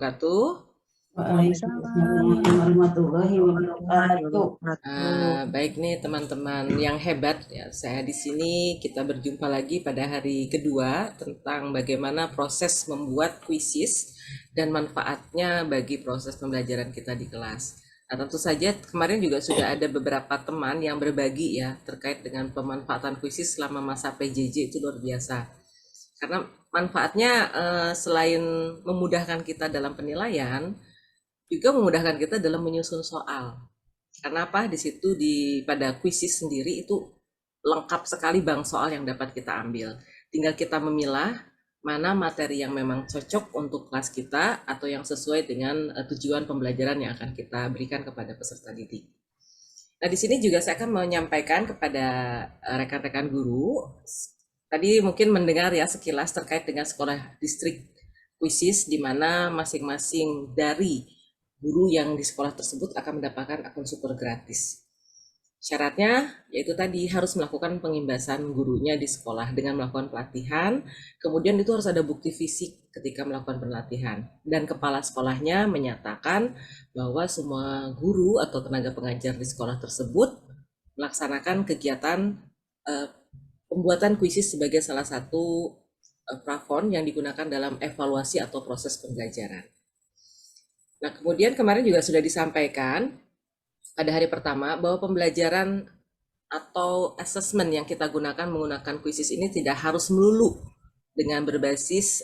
wabarakatuh. Waalaikumsalam warahmatullahi wabarakatuh. Baik nih teman-teman yang hebat ya, saya di sini kita berjumpa lagi pada hari kedua tentang bagaimana proses membuat kuisis dan manfaatnya bagi proses pembelajaran kita di kelas. Nah, tentu saja kemarin juga sudah ada beberapa teman yang berbagi ya terkait dengan pemanfaatan kuisis selama masa PJJ. Itu luar biasa. Karena manfaatnya selain memudahkan kita dalam penilaian, juga memudahkan kita dalam menyusun soal. Karena apa? Di situ pada kuisis sendiri itu lengkap sekali bang soal yang dapat kita ambil. Tinggal kita memilah mana materi yang memang cocok untuk kelas kita atau yang sesuai dengan tujuan pembelajaran yang akan kita berikan kepada peserta didik. Nah, di sini juga saya akan menyampaikan kepada rekan-rekan guru. Tadi mungkin mendengar ya sekilas terkait dengan sekolah distrik kuisis di mana masing-masing dari guru yang di sekolah tersebut akan mendapatkan akun super gratis. Syaratnya yaitu tadi harus melakukan pengimbasan gurunya di sekolah dengan melakukan pelatihan, kemudian itu harus ada bukti fisik ketika melakukan pelatihan, dan kepala sekolahnya menyatakan bahwa semua guru atau tenaga pengajar di sekolah tersebut melaksanakan kegiatan pembuatan kuisis sebagai salah satu plafon yang digunakan dalam evaluasi atau proses pembelajaran. Nah, kemudian kemarin juga sudah disampaikan pada hari pertama bahwa pembelajaran atau assessment yang kita gunakan menggunakan kuisis ini tidak harus melulu dengan berbasis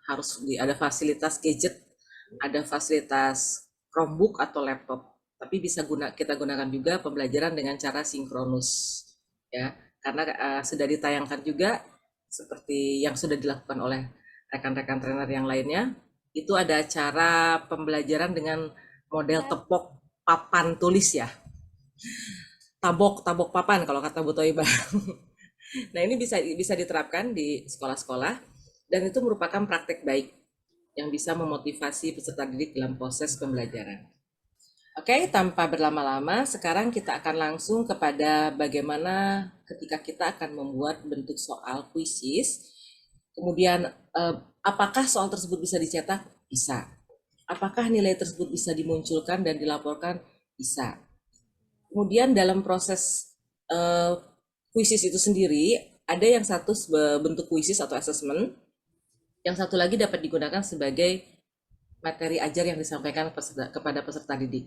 harus ada fasilitas gadget, ada fasilitas Chromebook atau laptop, tapi bisa kita gunakan juga pembelajaran dengan cara sinkronus ya, karena sudah ditayangkan juga seperti yang sudah dilakukan oleh rekan-rekan trainer yang lainnya. Itu ada cara pembelajaran dengan model tepok papan tulis ya, tabok papan kalau kata Bu Toibah. Nah, ini bisa diterapkan di sekolah-sekolah dan itu merupakan praktek baik yang bisa memotivasi peserta didik dalam proses pembelajaran. Oke, tanpa berlama-lama, sekarang kita akan langsung kepada bagaimana ketika kita akan membuat bentuk soal kuisis. Kemudian apakah soal tersebut bisa dicetak? Bisa. Apakah nilai tersebut bisa dimunculkan dan dilaporkan? Bisa. Kemudian dalam proses kuisis itu sendiri, ada yang satu bentuk kuisis atau assessment, yang satu lagi dapat digunakan sebagai materi ajar yang disampaikan kepada peserta didik.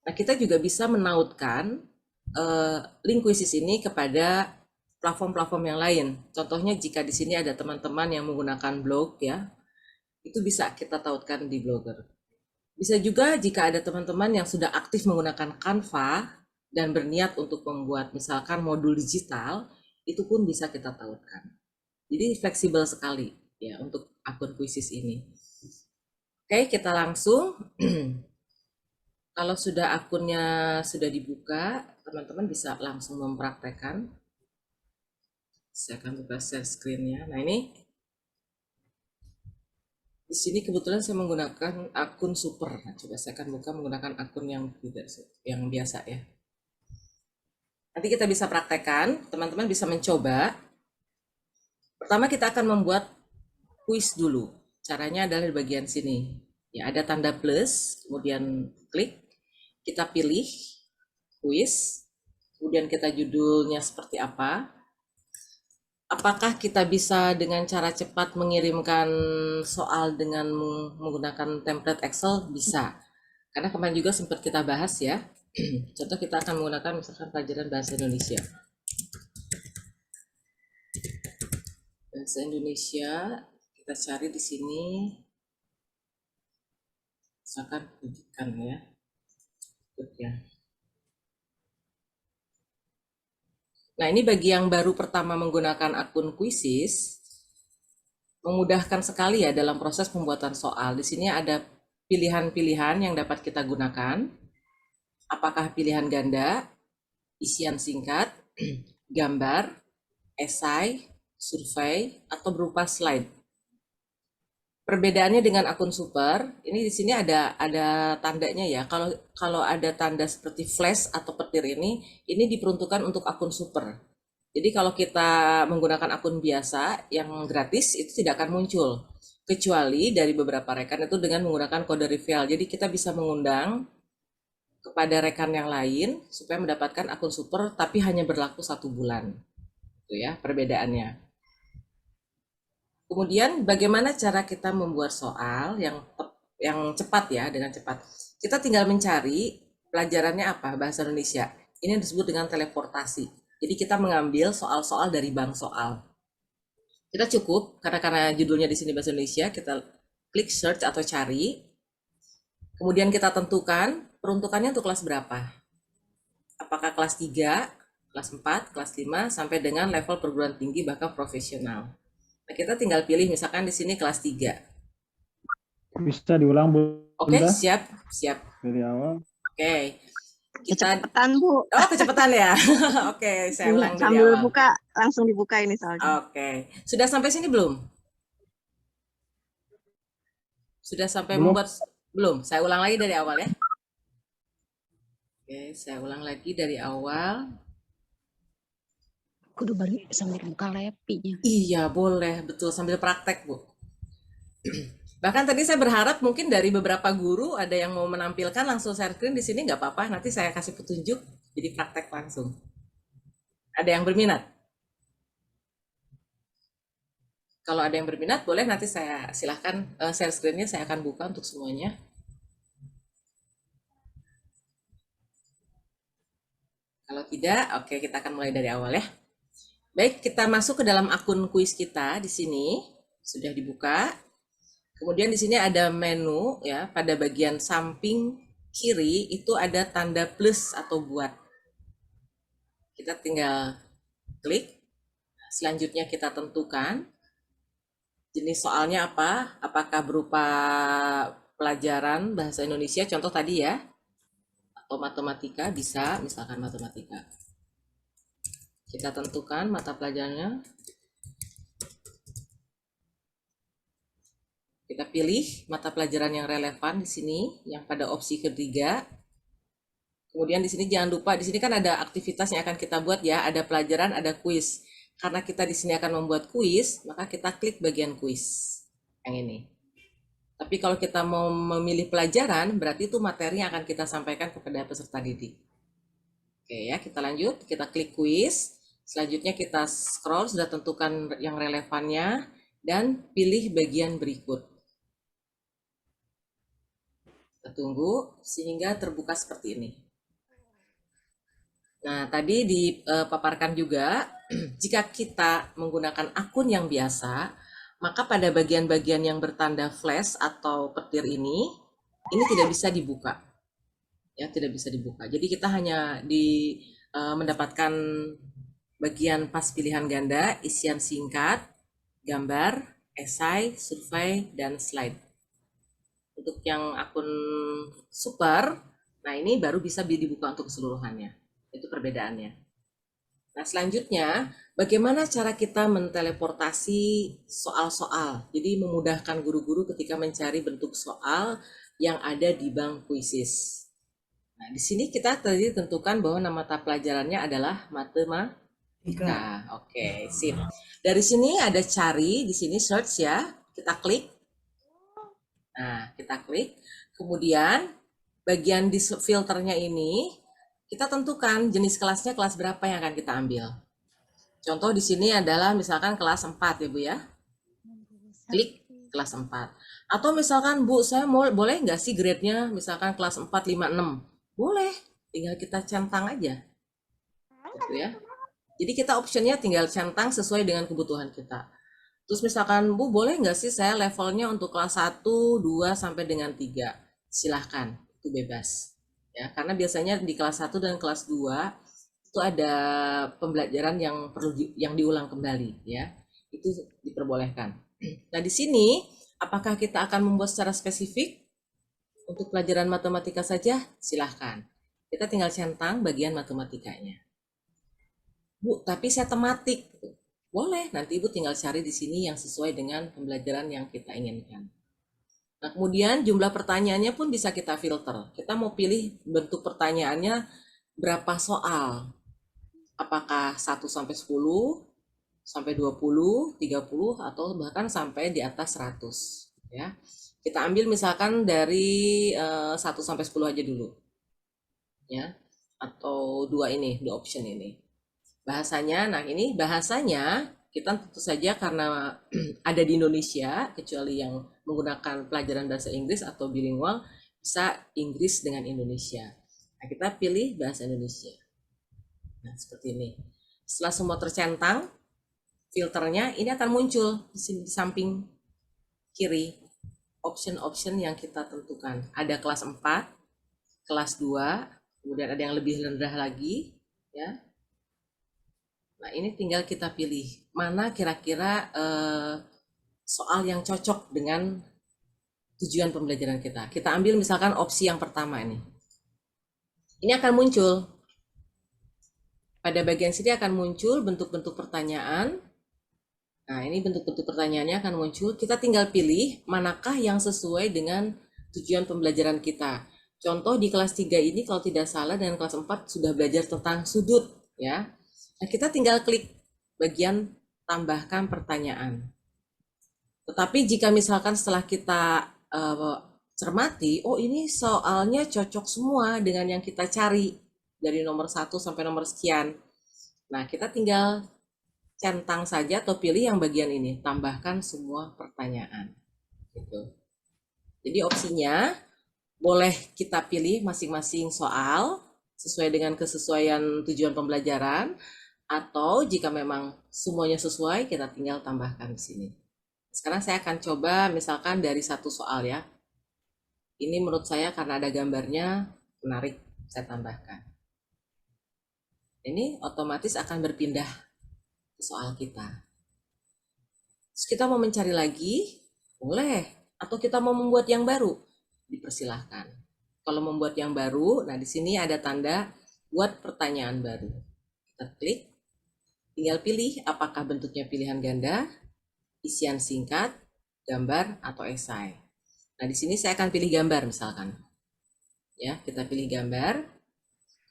Nah, kita juga bisa menautkan link kuisis ini kepada platform-platform yang lain. Contohnya jika di sini ada teman-teman yang menggunakan blog ya, itu bisa kita tautkan di Blogger. Bisa juga jika ada teman-teman yang sudah aktif menggunakan Canva dan berniat untuk membuat misalkan modul digital, itu pun bisa kita tautkan. Jadi fleksibel sekali ya untuk akun kuisis ini. Oke, kita langsung. Kalau sudah akunnya sudah dibuka, teman-teman bisa langsung mempraktekkan. Saya akan buka share screen-nya. Nah, ini di sini kebetulan saya menggunakan akun super. Nah, coba saya akan buka menggunakan akun yang biasa ya. Nanti kita bisa praktekkan, teman-teman bisa mencoba. Pertama kita akan membuat kuis dulu. Caranya adalah di bagian sini. Ya, ada tanda plus, kemudian klik, kita pilih kuis, kemudian kita judulnya seperti apa. Apakah kita bisa dengan cara cepat mengirimkan soal dengan menggunakan template Excel? Bisa. Karena kemarin juga sempat kita bahas ya. Contoh kita akan menggunakan misalkan pelajaran bahasa Indonesia. Bahasa Indonesia, kita cari di sini. Misalkan pendidikan ya. Nah, ini bagi yang baru pertama menggunakan akun kuisis, memudahkan sekali ya dalam proses pembuatan soal. Di sini ada pilihan-pilihan yang dapat kita gunakan. Apakah pilihan ganda, isian singkat, gambar, esai, survei, atau berupa slide. Perbedaannya dengan akun super, ini di sini ada tandanya ya. Kalau ada tanda seperti flash atau petir ini diperuntukkan untuk akun super. Jadi kalau kita menggunakan akun biasa yang gratis itu tidak akan muncul. kecuali dari beberapa rekan itu dengan menggunakan kode referral. Jadi kita bisa mengundang kepada rekan yang lain supaya mendapatkan akun super, tapi hanya berlaku 1 bulan. Itu ya perbedaannya. Kemudian bagaimana cara kita membuat soal yang cepat ya, dengan cepat. Kita tinggal mencari pelajarannya apa, bahasa Indonesia. Ini yang disebut dengan teleportasi. Jadi kita mengambil soal-soal dari bank soal. Kita cukup karena judulnya di sini bahasa Indonesia, kita klik search atau cari. Kemudian kita tentukan peruntukannya untuk kelas berapa. Apakah kelas 3, kelas 4, kelas 5 sampai dengan level perguruan tinggi bahkan profesional. Nah, kita tinggal pilih misalkan di sini kelas 3. Bisa diulang, Oke, Bunda? siap. Dari awal. Oke. Kita Kecepatan, Bu. kecepatan ya. Oke, saya Iya, ulang dari sambil awal. buka, langsung dibuka ini soalnya. Oke. Sudah sampai sini belum? Sudah sampai Belum. membuat belum? Saya ulang lagi dari awal ya. Oke, saya ulang lagi dari awal. Kudu baru sambil buka lepinya. Iya, boleh. Betul, sambil praktek, Bu. Bahkan tadi saya berharap mungkin dari beberapa guru ada yang mau menampilkan langsung share screen di sini, nggak apa-apa. Nanti saya kasih petunjuk, jadi praktek langsung. Ada yang berminat? Kalau ada yang berminat, boleh nanti saya silahkan share screen-nya, saya akan buka untuk semuanya. Kalau tidak, oke, kita akan mulai dari awal ya. Baik, kita masuk ke dalam akun kuis kita di sini, sudah dibuka. Kemudian di sini ada menu ya, pada bagian samping kiri itu ada tanda plus atau buat. Kita tinggal klik. Selanjutnya kita tentukan jenis soalnya apa, apakah berupa pelajaran bahasa Indonesia, contoh tadi ya, atau matematika, bisa misalkan matematika. Kita tentukan mata pelajarannya. Kita pilih mata pelajaran yang relevan di sini, yang pada opsi ketiga. Kemudian di sini jangan lupa, di sini kan ada aktivitas yang akan kita buat ya, ada pelajaran, ada kuis. Karena kita di sini akan membuat kuis, maka kita klik bagian kuis yang ini. Tapi kalau kita mau memilih pelajaran, berarti itu materi yang akan kita sampaikan kepada peserta didik. Oke ya, kita lanjut, kita klik kuis. Selanjutnya kita scroll, sudah tentukan yang relevannya, dan pilih bagian berikut. Kita tunggu sehingga terbuka seperti ini. Nah, tadi dipaparkan juga, jika kita menggunakan akun yang biasa, maka pada bagian-bagian yang bertanda flash atau petir ini tidak bisa dibuka. Ya, tidak bisa dibuka. Jadi kita hanya mendapatkan bagian pas pilihan ganda, isian singkat, gambar, esai, survei, dan slide. Untuk yang akun super, nah ini baru bisa dibuka untuk keseluruhannya. Itu perbedaannya. Nah selanjutnya, bagaimana cara kita menteleportasi soal-soal? Jadi memudahkan guru-guru ketika mencari bentuk soal yang ada di bank Quizzes. Nah di sini kita tadi tentukan bahwa nama mata pelajarannya adalah matematika. Oke, sip. Dari sini ada cari, di sini search ya. Kita klik. Nah, kita klik. Kemudian bagian di filternya ini kita tentukan jenis kelasnya kelas berapa yang akan kita ambil. Contoh di sini adalah misalkan kelas 4 ya Bu ya. Klik kelas 4. Atau misalkan Bu, saya boleh nggak sih grade-nya misalkan kelas 4, 5, 6? Boleh, tinggal kita centang aja. Gitu ya. Jadi kita optionnya tinggal centang sesuai dengan kebutuhan kita. Terus misalkan, Bu, boleh nggak sih saya levelnya untuk kelas 1, 2, sampai dengan 3? Silahkan, itu bebas. Ya, karena biasanya di kelas 1 dan kelas 2 itu ada pembelajaran yang yang diulang kembali. Ya, itu diperbolehkan. Nah, di sini, apakah kita akan membuat secara spesifik untuk pelajaran matematika saja? Silahkan. Kita tinggal centang bagian matematikanya. Bu, tapi saya tematik. Boleh, nanti Ibu tinggal cari di sini yang sesuai dengan pembelajaran yang kita inginkan. Nah, kemudian jumlah pertanyaannya pun bisa kita filter. Kita mau pilih bentuk pertanyaannya berapa soal. Apakah 1 sampai 10, sampai 20, 30 atau bahkan sampai di atas 100 ya. Kita ambil misalkan dari 1 sampai 10 aja dulu. Ya. Atau dua option ini. Bahasanya, nah ini bahasanya kita tentu saja karena ada di Indonesia, kecuali yang menggunakan pelajaran bahasa Inggris atau bilingual, bisa Inggris dengan Indonesia. Nah, kita pilih bahasa Indonesia. Nah, seperti ini. Setelah semua tercentang, filternya ini akan muncul di samping kiri. Option-option yang kita tentukan. Ada kelas 4, kelas 2, kemudian ada yang lebih rendah lagi. Ya. Nah, ini tinggal kita pilih. Mana kira-kira soal yang cocok dengan tujuan pembelajaran kita. Kita ambil misalkan opsi yang pertama ini. Ini akan muncul. Pada bagian sini akan muncul bentuk-bentuk pertanyaan. Nah, ini bentuk-bentuk pertanyaannya akan muncul. Kita tinggal pilih manakah yang sesuai dengan tujuan pembelajaran kita. Contoh di kelas 3 ini kalau tidak salah dan kelas 4 sudah belajar tentang sudut. Ya. Nah, kita tinggal klik bagian tambahkan pertanyaan. Tetapi jika misalkan setelah kita cermati, oh ini soalnya cocok semua dengan yang kita cari dari nomor 1 sampai nomor sekian. Nah, kita tinggal centang saja atau pilih yang bagian ini, tambahkan semua pertanyaan. Gitu. Jadi opsinya boleh kita pilih masing-masing soal sesuai dengan kesesuaian tujuan pembelajaran, atau jika memang semuanya sesuai, kita tinggal tambahkan di sini. Sekarang saya akan coba misalkan dari satu soal ya. Ini menurut saya karena ada gambarnya menarik, saya tambahkan. Ini otomatis akan berpindah ke soal kita. Terus kita mau mencari lagi, boleh. Atau kita mau membuat yang baru, dipersilahkan. Kalau membuat yang baru, nah di sini ada tanda buat pertanyaan baru. Kita klik, tinggal pilih apakah bentuknya pilihan ganda, isian singkat, gambar, atau esai. Nah di sini saya akan pilih gambar misalkan. Ya, kita pilih gambar.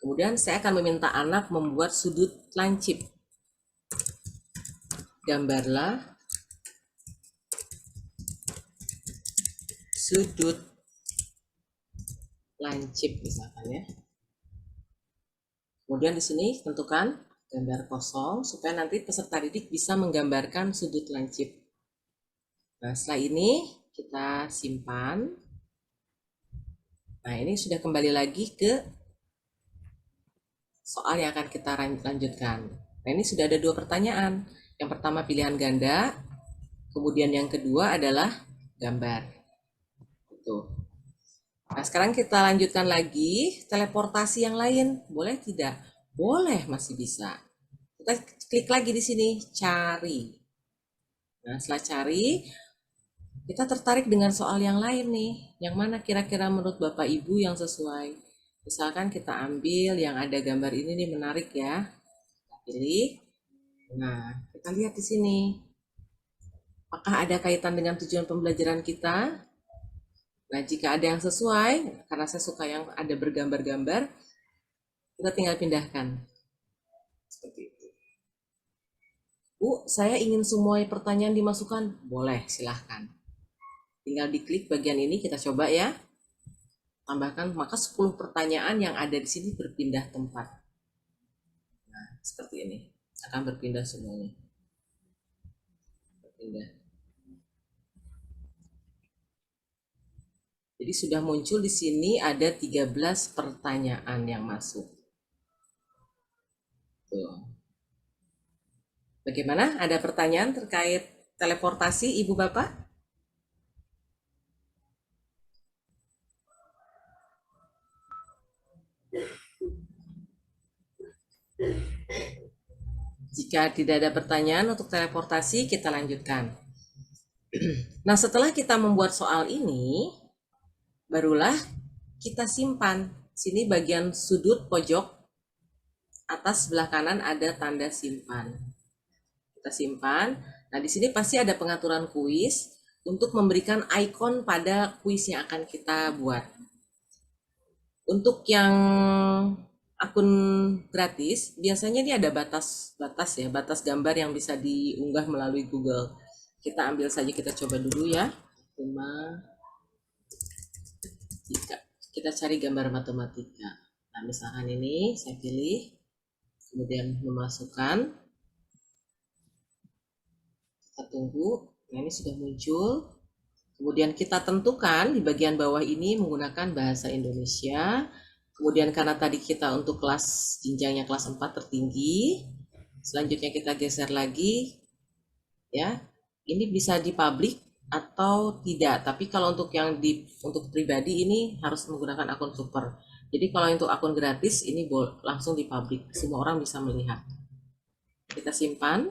Kemudian saya akan meminta anak membuat sudut lancip. Gambarlah sudut lancip misalkan ya. Kemudian di sini tentukan gambar kosong supaya nanti peserta didik bisa menggambarkan sudut lancip. Nah, setelah ini kita simpan. Nah, ini sudah kembali lagi ke soal yang akan kita lanjutkan. Nah, ini sudah ada 2 pertanyaan. Yang pertama pilihan ganda, kemudian yang kedua adalah gambar. Tuh. Nah, sekarang kita lanjutkan lagi teleportasi yang lain. Boleh tidak? Boleh, masih bisa. Kita klik lagi di sini, cari. Nah, setelah cari, kita tertarik dengan soal yang lain nih. Yang mana kira-kira menurut Bapak Ibu yang sesuai? Misalkan kita ambil yang ada gambar ini nih, menarik ya. Kita pilih. Nah, kita lihat di sini. Apakah ada kaitan dengan tujuan pembelajaran kita? Nah, jika ada yang sesuai, karena saya suka yang ada bergambar-gambar, kita tinggal pindahkan. Seperti itu. Bu, saya ingin semua pertanyaan dimasukkan. Boleh, silahkan. Tinggal diklik bagian ini, kita coba ya. Tambahkan, maka 10 pertanyaan yang ada di sini berpindah tempat. Nah, seperti ini. Akan berpindah semuanya. Berpindah. Jadi sudah muncul di sini ada 13 pertanyaan yang masuk. Tuh. Bagaimana? Ada pertanyaan terkait teleportasi Ibu Bapak? Jika tidak ada pertanyaan untuk teleportasi, kita lanjutkan. Nah, setelah kita membuat soal ini, barulah kita simpan. Sini bagian sudut pojok atas sebelah kanan ada tanda simpan. Kita simpan. Nah, di sini pasti ada pengaturan kuis untuk memberikan ikon pada kuis yang akan kita buat. Untuk yang akun gratis, biasanya ini ada batas ya, batas gambar yang bisa diunggah melalui Google. Kita ambil saja, kita coba dulu ya. 5, 3. Kita cari gambar matematika. Nah, misalkan ini saya pilih, kemudian memasukkan. Kita tunggu. Nah, ini sudah muncul. Kemudian kita tentukan di bagian bawah ini menggunakan bahasa Indonesia. Kemudian karena tadi kita untuk kelas jenjangnya kelas 4 tertinggi. Selanjutnya kita geser lagi. Ya. Ini bisa dipublish atau tidak. Tapi kalau untuk yang untuk pribadi ini harus menggunakan akun super. Jadi kalau untuk akun gratis ini langsung dipublish. Semua orang bisa melihat. Kita simpan.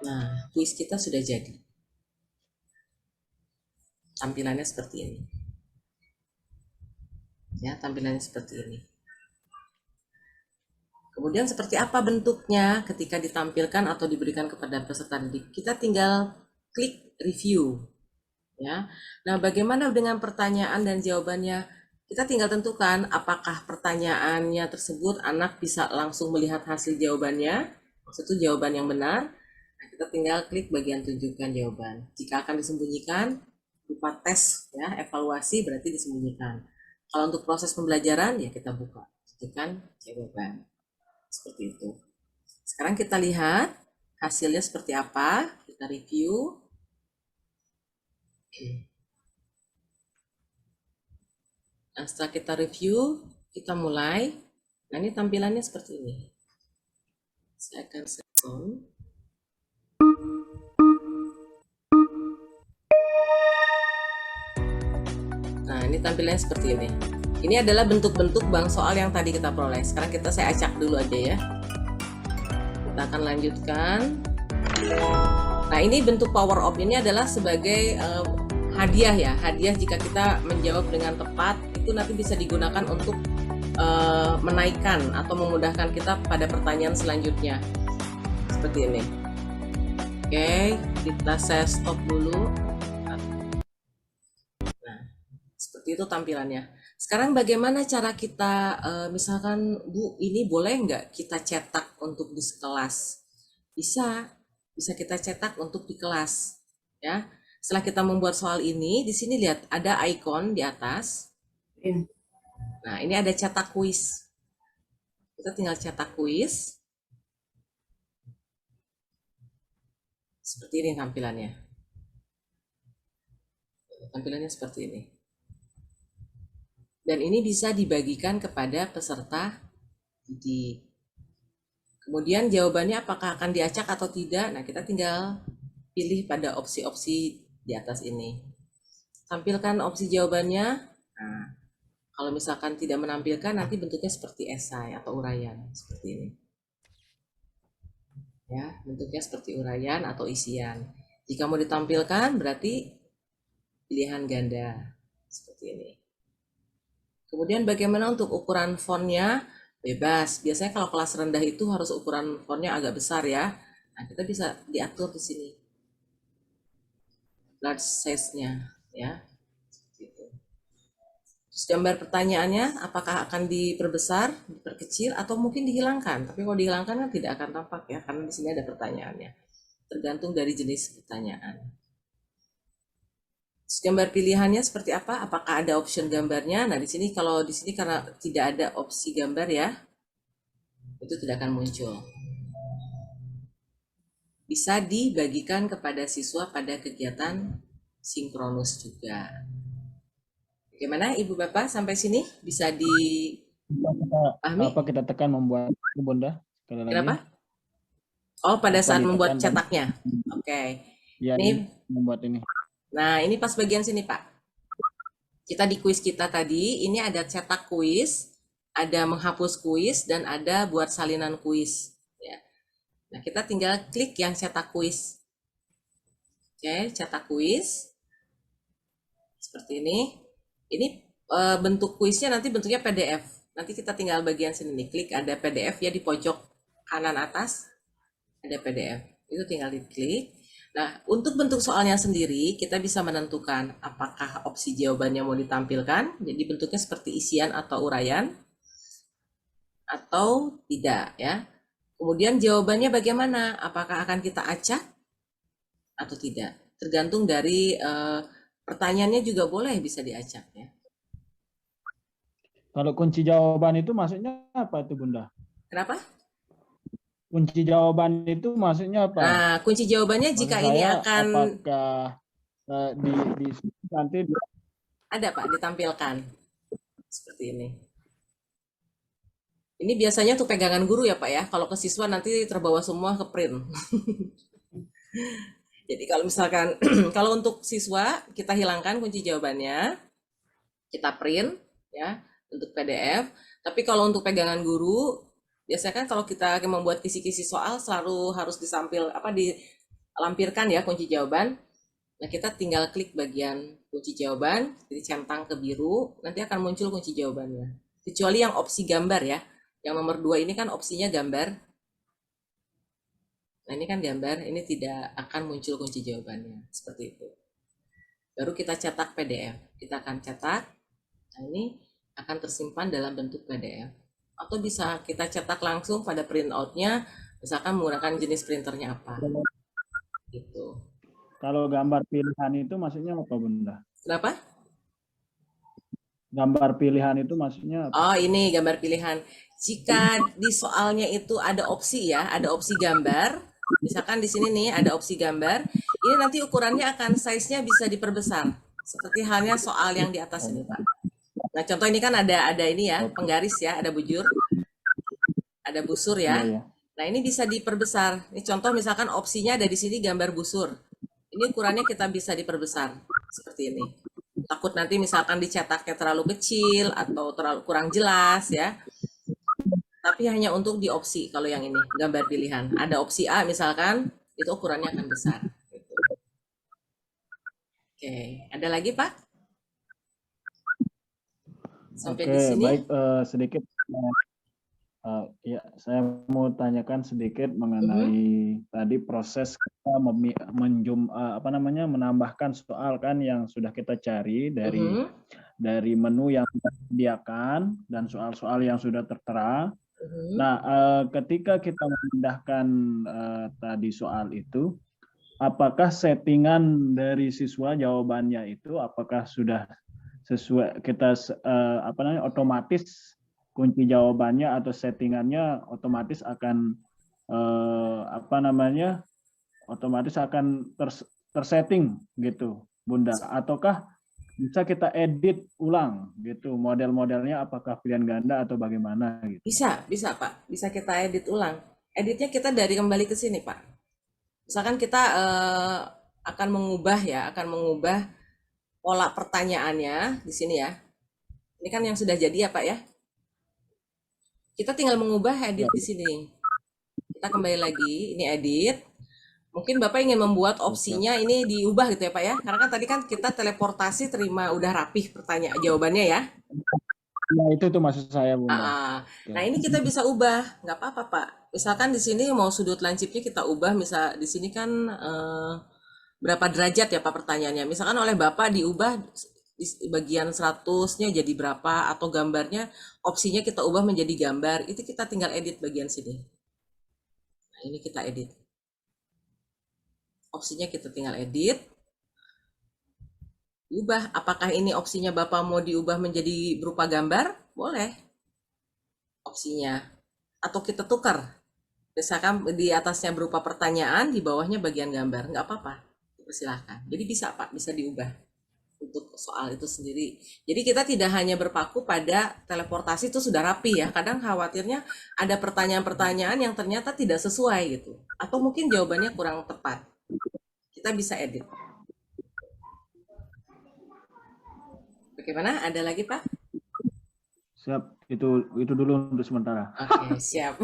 Nah, kuis kita sudah jadi. Tampilannya seperti ini. Ya, tampilannya seperti ini. Kemudian seperti apa bentuknya ketika ditampilkan atau diberikan kepada peserta didik? Kita tinggal klik review. Ya. Nah, bagaimana dengan pertanyaan dan jawabannya? Kita tinggal tentukan apakah pertanyaannya tersebut anak bisa langsung melihat hasil jawabannya. Maksud itu jawaban yang benar. Nah, kita tinggal klik bagian tunjukkan jawaban. Jika akan disembunyikan, berupa tes ya, evaluasi berarti disembunyikan. Kalau untuk proses pembelajaran ya kita buka, tunjukkan jawaban. Seperti itu. Sekarang kita lihat hasilnya seperti apa, kita review. Nah, setelah kita review, kita mulai. Nah, ini tampilannya seperti ini. Saya akan set on. Nah, ini tampilannya seperti ini. Ini adalah bentuk-bentuk bank soal yang tadi kita peroleh. Sekarang saya acak dulu aja ya. Kita akan lanjutkan. Nah, ini bentuk power up ini adalah sebagai hadiah ya. Hadiah jika kita menjawab dengan tepat, itu nanti bisa digunakan untuk menaikkan atau memudahkan kita pada pertanyaan selanjutnya. Seperti ini. Oke, saya stop dulu. Seperti itu tampilannya. Sekarang bagaimana cara kita, misalkan Bu, ini boleh nggak kita cetak untuk di kelas? Bisa kita cetak untuk di kelas. Ya. Setelah kita membuat soal ini, di sini lihat ada icon di atas. Nah, ini ada cetak kuis. Kita tinggal cetak kuis. Seperti ini tampilannya. Tampilannya seperti ini. Dan ini bisa dibagikan kepada peserta didik. Kemudian jawabannya apakah akan diacak atau tidak. Nah, kita tinggal pilih pada opsi-opsi di atas ini. Tampilkan opsi jawabannya. Nah, kalau misalkan tidak menampilkan, nanti bentuknya seperti esai atau uraian. Seperti ini. Ya, bentuknya seperti uraian atau isian. Jika mau ditampilkan, berarti pilihan ganda. Seperti ini. Kemudian bagaimana untuk ukuran fontnya? Bebas. Biasanya kalau kelas rendah itu harus ukuran fontnya agak besar ya. Nah, kita bisa diatur di sini. Large size-nya ya. Gitu. Terus gambar pertanyaannya apakah akan diperbesar, diperkecil atau mungkin dihilangkan? Tapi kalau dihilangkan kan tidak akan tampak ya, karena di sini ada pertanyaannya. Tergantung dari jenis pertanyaan. Gambar pilihannya seperti apa? Apakah ada option gambarnya? Nah, di sini karena tidak ada opsi gambar ya, itu tidak akan muncul. Bisa dibagikan kepada siswa pada kegiatan sinkronus juga. Bagaimana Ibu Bapak sampai sini? Bisa dipahami? Apa kita tekan membuat Bunda? Kenapa? Oh, pada saat membuat cetaknya. Oke. Ya, ini membuat ini. Nah, ini pas bagian sini, Pak. Kita di kuis kita tadi, ini ada cetak kuis, ada menghapus kuis, dan ada buat salinan kuis. Ya. Nah, kita tinggal klik yang cetak kuis. Oke, cetak kuis. Seperti ini. Ini bentuk kuisnya nanti bentuknya PDF. Nanti kita tinggal bagian sini nih, klik ada PDF ya di pojok kanan atas. Ada PDF. Itu tinggal diklik. Nah, untuk bentuk soalnya sendiri, kita bisa menentukan apakah opsi jawabannya mau ditampilkan, jadi bentuknya seperti isian atau uraian, atau tidak ya. Kemudian jawabannya bagaimana? Apakah akan kita acak atau tidak? Tergantung dari pertanyaannya juga boleh bisa diacak ya. Kalau kunci jawaban itu maksudnya apa itu Bunda? Kenapa? Kunci jawaban itu maksudnya apa? Nah, kunci jawabannya Maksud jika ini saya akan apakah di nanti ada Pak ditampilkan seperti ini. Ini biasanya tuh pegangan guru ya Pak ya. Kalau ke siswa nanti terbawa semua ke print. Jadi kalau misalkan kalau untuk siswa kita hilangkan kunci jawabannya, kita print ya untuk PDF. Tapi kalau untuk pegangan guru, biasanya kan kalau kita membuat kisi-kisi soal selalu harus dilampirkan ya kunci jawaban. Nah, kita tinggal klik bagian kunci jawaban, jadi centang ke biru, nanti akan muncul kunci jawabannya. Kecuali yang opsi gambar ya. Yang nomor 2 ini kan opsinya gambar. Nah, ini kan gambar, ini tidak akan muncul kunci jawabannya. Seperti itu. Baru kita cetak PDF. Kita akan cetak. Nah, ini akan tersimpan dalam bentuk PDF. Atau bisa kita cetak langsung pada printout-nya, misalkan menggunakan jenis printernya apa. Gitu. kalau gambar pilihan itu maksudnya apa Bunda? Kenapa? Gambar pilihan itu maksudnya apa? Oh, ini gambar pilihan. Jika di soalnya itu ada opsi ya, ada opsi gambar. Misalkan di sini nih ada opsi gambar. Ini nanti ukurannya akan size-nya bisa diperbesar. Seperti halnya soal yang di atas ini, Pak. Nah, contoh ini kan ada ini ya, penggaris ya, ada bujur, ada busur ya. Iya, ya. Nah, ini bisa diperbesar. Ini contoh misalkan opsinya ada di sini gambar busur. Ini ukurannya kita bisa diperbesar seperti ini. Takut nanti misalkan dicetaknya terlalu kecil atau terlalu kurang jelas ya. Tapi hanya untuk di opsi kalau yang ini gambar pilihan. Ada opsi A misalkan, itu ukurannya akan besar. Gitu. Oke, ada lagi Pak? Sampai Oke, di sini. baik sedikit. Ya, saya mau tanyakan sedikit mengenai tadi proses kita menambahkan soal kan yang sudah kita cari dari menu yang kita sediakan dan soal-soal yang sudah tertera. Nah, ketika kita memindahkan tadi soal itu, apakah settingan dari siswa jawabannya itu apakah sudah sesuai kita otomatis kunci jawabannya atau settingannya otomatis akan otomatis akan tersetting gitu Bunda, ataukah bisa kita edit ulang gitu model-modelnya, apakah pilihan ganda atau bagaimana gitu? Bisa Pak, bisa kita edit ulang. Editnya kita dari kembali ke sini Pak. Misalkan kita akan mengubah pola pertanyaannya di sini ya. Ini kan yang sudah jadi ya Pak ya. Kita tinggal mengubah edit di sini. Kita kembali lagi, ini edit. Mungkin Bapak ingin membuat opsinya ini diubah gitu ya Pak ya. Karena kan tadi kan kita teleportasi terima udah rapih jawabannya ya. Nah, itu tuh maksud saya Bunda. Nah, ini kita bisa ubah, nggak apa-apa Pak. Misalkan di sini mau sudut lancipnya kita ubah, misal di sini kan berapa derajat ya Pak pertanyaannya. Misalkan oleh Bapak diubah di bagian 100-nya jadi berapa, atau gambarnya opsinya kita ubah menjadi gambar, itu kita tinggal edit bagian sini. Nah, ini kita edit. Opsinya kita tinggal edit. Ubah, apakah ini opsinya Bapak mau diubah menjadi berupa gambar? Boleh. Opsinya. Atau kita tukar. Misalkan di atasnya berupa pertanyaan, di bawahnya bagian gambar. Nggak apa-apa. Silahkan. Jadi bisa Pak, bisa diubah untuk soal itu sendiri. Jadi kita tidak hanya berpaku pada teleportasi itu sudah rapi ya. Kadang khawatirnya ada pertanyaan-pertanyaan yang ternyata tidak sesuai gitu. Atau mungkin jawabannya kurang tepat. Kita bisa edit. Bagaimana? Ada lagi Pak? Siap, itu dulu untuk sementara. Oke, siap.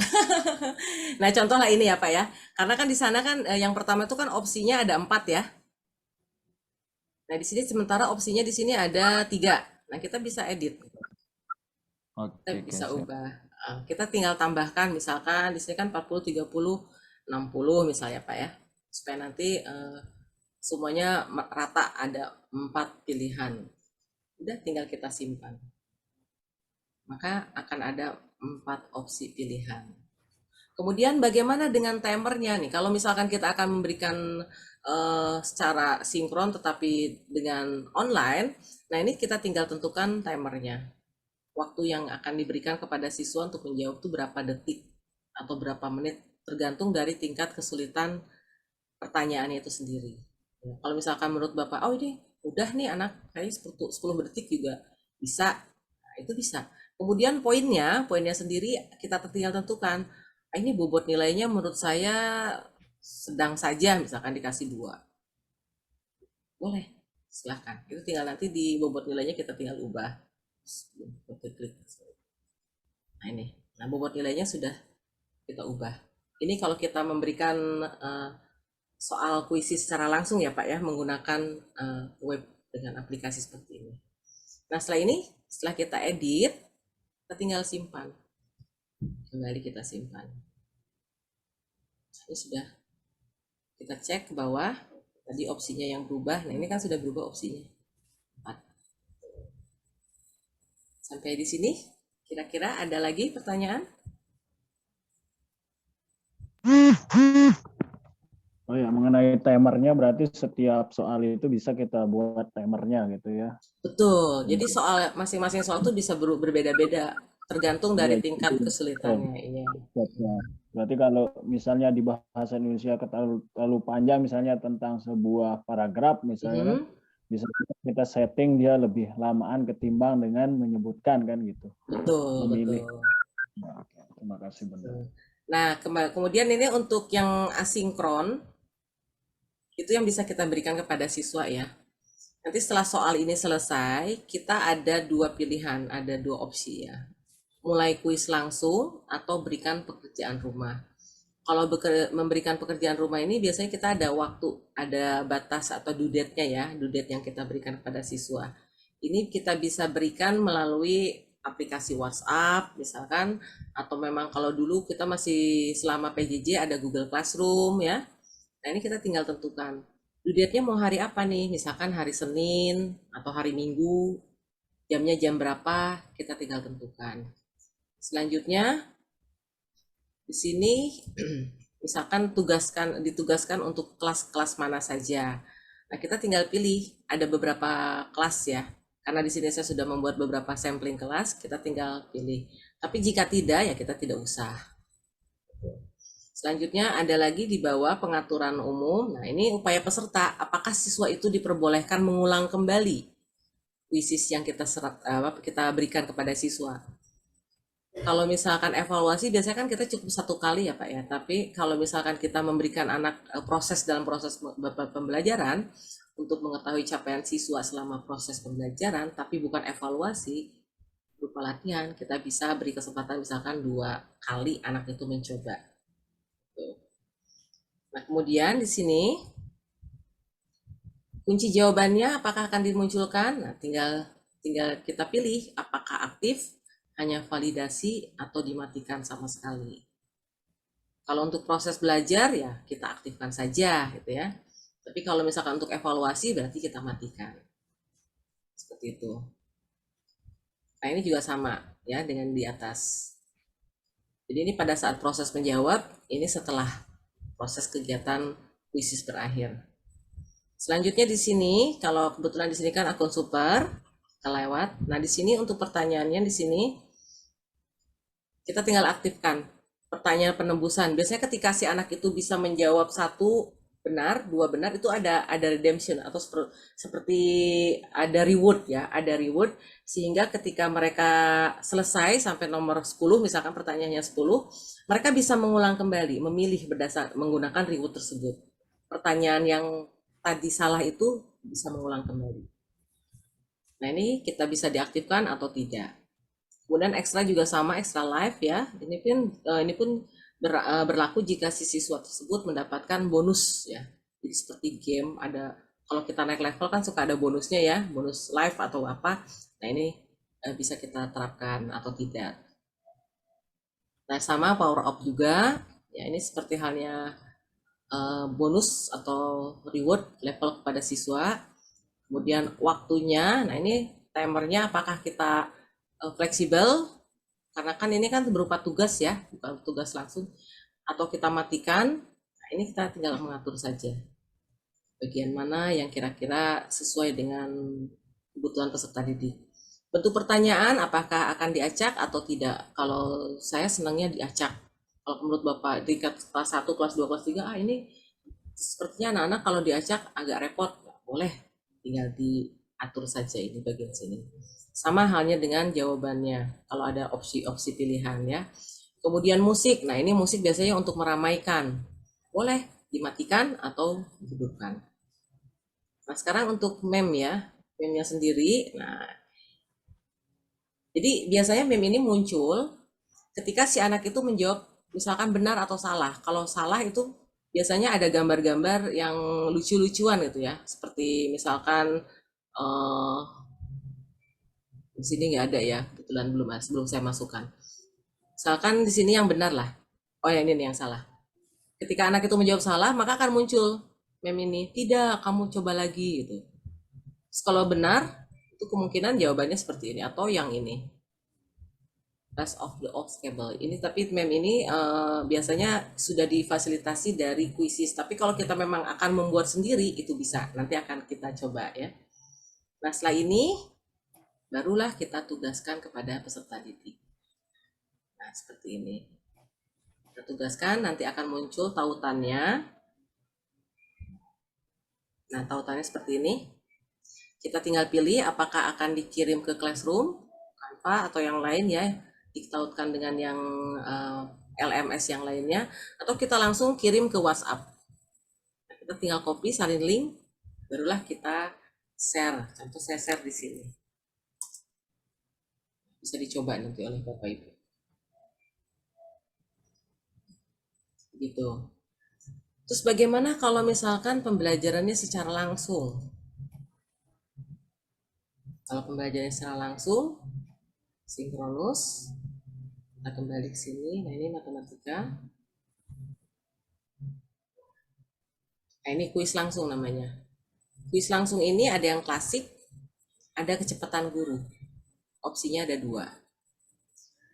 Nah, contoh lah ini ya Pak ya. Karena kan di sana kan yang pertama itu kan opsinya ada 4 ya. Nah, di sini sementara opsinya di sini ada 3. Nah, kita bisa edit. Kita bisa ubah. Kita tinggal tambahkan misalkan di sini kan 40, 30, 60 misalnya Pak ya. supaya nanti semuanya rata, ada 4 pilihan. Udah tinggal kita simpan. Maka akan ada 4 opsi pilihan. Kemudian bagaimana dengan timernya nih? Kalau misalkan kita akan memberikan secara sinkron tetapi dengan online, nah ini kita tinggal tentukan timernya. Waktu yang akan diberikan kepada siswa untuk menjawab itu berapa detik atau berapa menit, tergantung dari tingkat kesulitan pertanyaannya itu sendiri. Ya, kalau misalkan menurut Bapak, oh ini udah nih anak, kayaknya 10 detik juga bisa, nah, itu bisa. Kemudian poinnya sendiri kita tinggal tentukan, ini bobot nilainya menurut saya sedang saja, misalkan dikasih 2. Boleh, silahkan. Itu tinggal nanti di bobot nilainya kita tinggal ubah. Nah ini, nah bobot nilainya sudah kita ubah. Ini kalau kita memberikan soal kuisi secara langsung ya Pak ya, menggunakan web dengan aplikasi seperti ini. Nah setelah kita edit, kita tinggal simpan. Kembali kita simpan. Ini sudah kita cek ke bawah, tadi opsinya yang berubah. Nah ini kan sudah berubah opsinya. 4. Sampai di sini, kira-kira ada lagi pertanyaan? Oh ya, mengenai timernya berarti setiap soal itu bisa kita buat timernya gitu ya. Betul, jadi soal masing-masing soal itu bisa berbeda-beda, tergantung dari Ya, tingkat kesulitannya. Iya. Berarti kalau misalnya di bahasa Indonesia terlalu panjang, misalnya tentang sebuah paragraf misalnya, bisa kita setting dia lebih lamaan ketimbang dengan menyebutkan kan gitu. Betul, Memilih. betul. Nah, terima kasih Bunda. Nah, kemudian ini untuk yang asinkron, itu yang bisa kita berikan kepada siswa ya. Nanti setelah soal ini selesai, kita ada 2 pilihan, ada 2 opsi ya. Mulai kuis langsung atau berikan pekerjaan rumah. Kalau memberikan pekerjaan rumah ini biasanya kita ada waktu, ada batas atau due date-nya ya, due date yang kita berikan kepada siswa. Ini kita bisa berikan melalui aplikasi WhatsApp misalkan, atau memang kalau dulu kita masih selama PJJ ada Google Classroom ya. Nah ini kita tinggal tentukan due date-nya mau hari apa nih, misalkan hari Senin atau hari Minggu, jamnya jam berapa, kita tinggal tentukan. Selanjutnya di sini misalkan ditugaskan untuk kelas-kelas mana saja. Nah, kita tinggal pilih, ada beberapa kelas ya. Karena di sini saya sudah membuat beberapa sampling kelas, kita tinggal pilih. Tapi jika tidak, ya kita tidak usah. Selanjutnya ada lagi di bawah pengaturan umum. Nah, ini upaya peserta. Apakah siswa itu diperbolehkan mengulang kembali kuisis yang kita berikan kepada siswa? Kalau misalkan evaluasi biasanya kan kita cukup 1 kali ya Pak ya. Tapi kalau misalkan kita memberikan anak dalam proses pembelajaran untuk mengetahui capaian siswa selama proses pembelajaran, tapi bukan evaluasi berupa latihan, kita bisa beri kesempatan misalkan 2 kali anak itu mencoba. Nah kemudian di sini kunci jawabannya apakah akan dimunculkan? Nah tinggal kita pilih apakah aktif, hanya validasi, atau dimatikan sama sekali. Kalau untuk proses belajar ya kita aktifkan saja gitu ya. Tapi kalau misalkan untuk evaluasi berarti kita matikan. Seperti itu. Nah ini juga sama ya dengan di atas. Jadi ini pada saat proses menjawab, ini setelah proses kegiatan kuisis berakhir. Selanjutnya di sini, kalau kebetulan di sini kan akun super, kita lewat. Nah di sini untuk pertanyaannya di sini kita tinggal aktifkan pertanyaan penembusan. Biasanya ketika si anak itu bisa menjawab 1 benar, 2 benar, itu ada redemption atau seperti ada reward ya, ada reward sehingga ketika mereka selesai sampai nomor 10, misalkan pertanyaannya 10, mereka bisa mengulang kembali, memilih menggunakan reward tersebut. Pertanyaan yang tadi salah itu bisa mengulang kembali. Nah ini kita bisa diaktifkan atau tidak. Kemudian ekstra juga sama, ekstra live ya. Ini pun berlaku jika si siswa tersebut mendapatkan bonus ya. Jadi seperti game ada, kalau kita naik level kan suka ada bonusnya ya, bonus live atau apa. Nah ini bisa kita terapkan atau tidak. Nah sama power up juga. Ya ini seperti halnya bonus atau reward level kepada siswa. Kemudian waktunya, nah ini timernya apakah kita fleksibel, karena kan ini kan berupa tugas ya, bukan tugas langsung, atau kita matikan. Nah ini kita tinggal mengatur saja bagian mana yang kira-kira sesuai dengan kebutuhan peserta didik. Bentuk pertanyaan apakah akan diacak atau tidak. Kalau saya senangnya diacak. Kalau menurut Bapak di kelas 1, kelas 2, kelas 3, ini sepertinya anak-anak kalau diacak agak repot. Boleh, tinggal diatur saja ini bagian sini. Sama halnya dengan jawabannya, kalau ada opsi-opsi pilihan ya. Kemudian musik, nah ini musik biasanya untuk meramaikan. Boleh dimatikan atau dihidupkan. Nah sekarang untuk mem ya, memnya sendiri. Nah, jadi biasanya mem ini muncul ketika si anak itu menjawab misalkan benar atau salah. Kalau salah itu biasanya ada gambar-gambar yang lucu-lucuan gitu ya, seperti misalkan di sini nggak ada ya, kebetulan belum saya masukkan. Misalkan di sini yang benar lah. Oh ya ini nih yang salah. Ketika anak itu menjawab salah, maka akan muncul mem ini. Tidak, kamu coba lagi gitu. Terus kalau benar, itu kemungkinan jawabannya seperti ini atau yang ini. Rest of the obstacle. Ini tapi mem ini biasanya sudah difasilitasi dari kuisis. Tapi kalau kita memang akan membuat sendiri itu bisa. Nanti akan kita coba ya. Nah setelah ini barulah kita tugaskan kepada peserta didik. Nah seperti ini. Kita tugaskan, nanti akan muncul tautannya. Nah tautannya seperti ini. Kita tinggal pilih apakah akan dikirim ke Classroom, Canva atau yang lain ya. Ditautkan dengan yang LMS yang lainnya, atau kita langsung kirim ke WhatsApp. Nah, kita tinggal copy, salin link, barulah kita share. Contoh saya share di sini. Bisa dicoba nanti oleh Bapak Ibu. Gitu. Terus bagaimana kalau misalkan pembelajarannya secara langsung? Kalau pembelajarannya secara langsung, sinkronus, kita kembali ke sini. Nah ini matematika. Nah ini kuis langsung namanya. Kuis langsung ini ada yang klasik, ada kecepatan guru. Opsinya ada 2.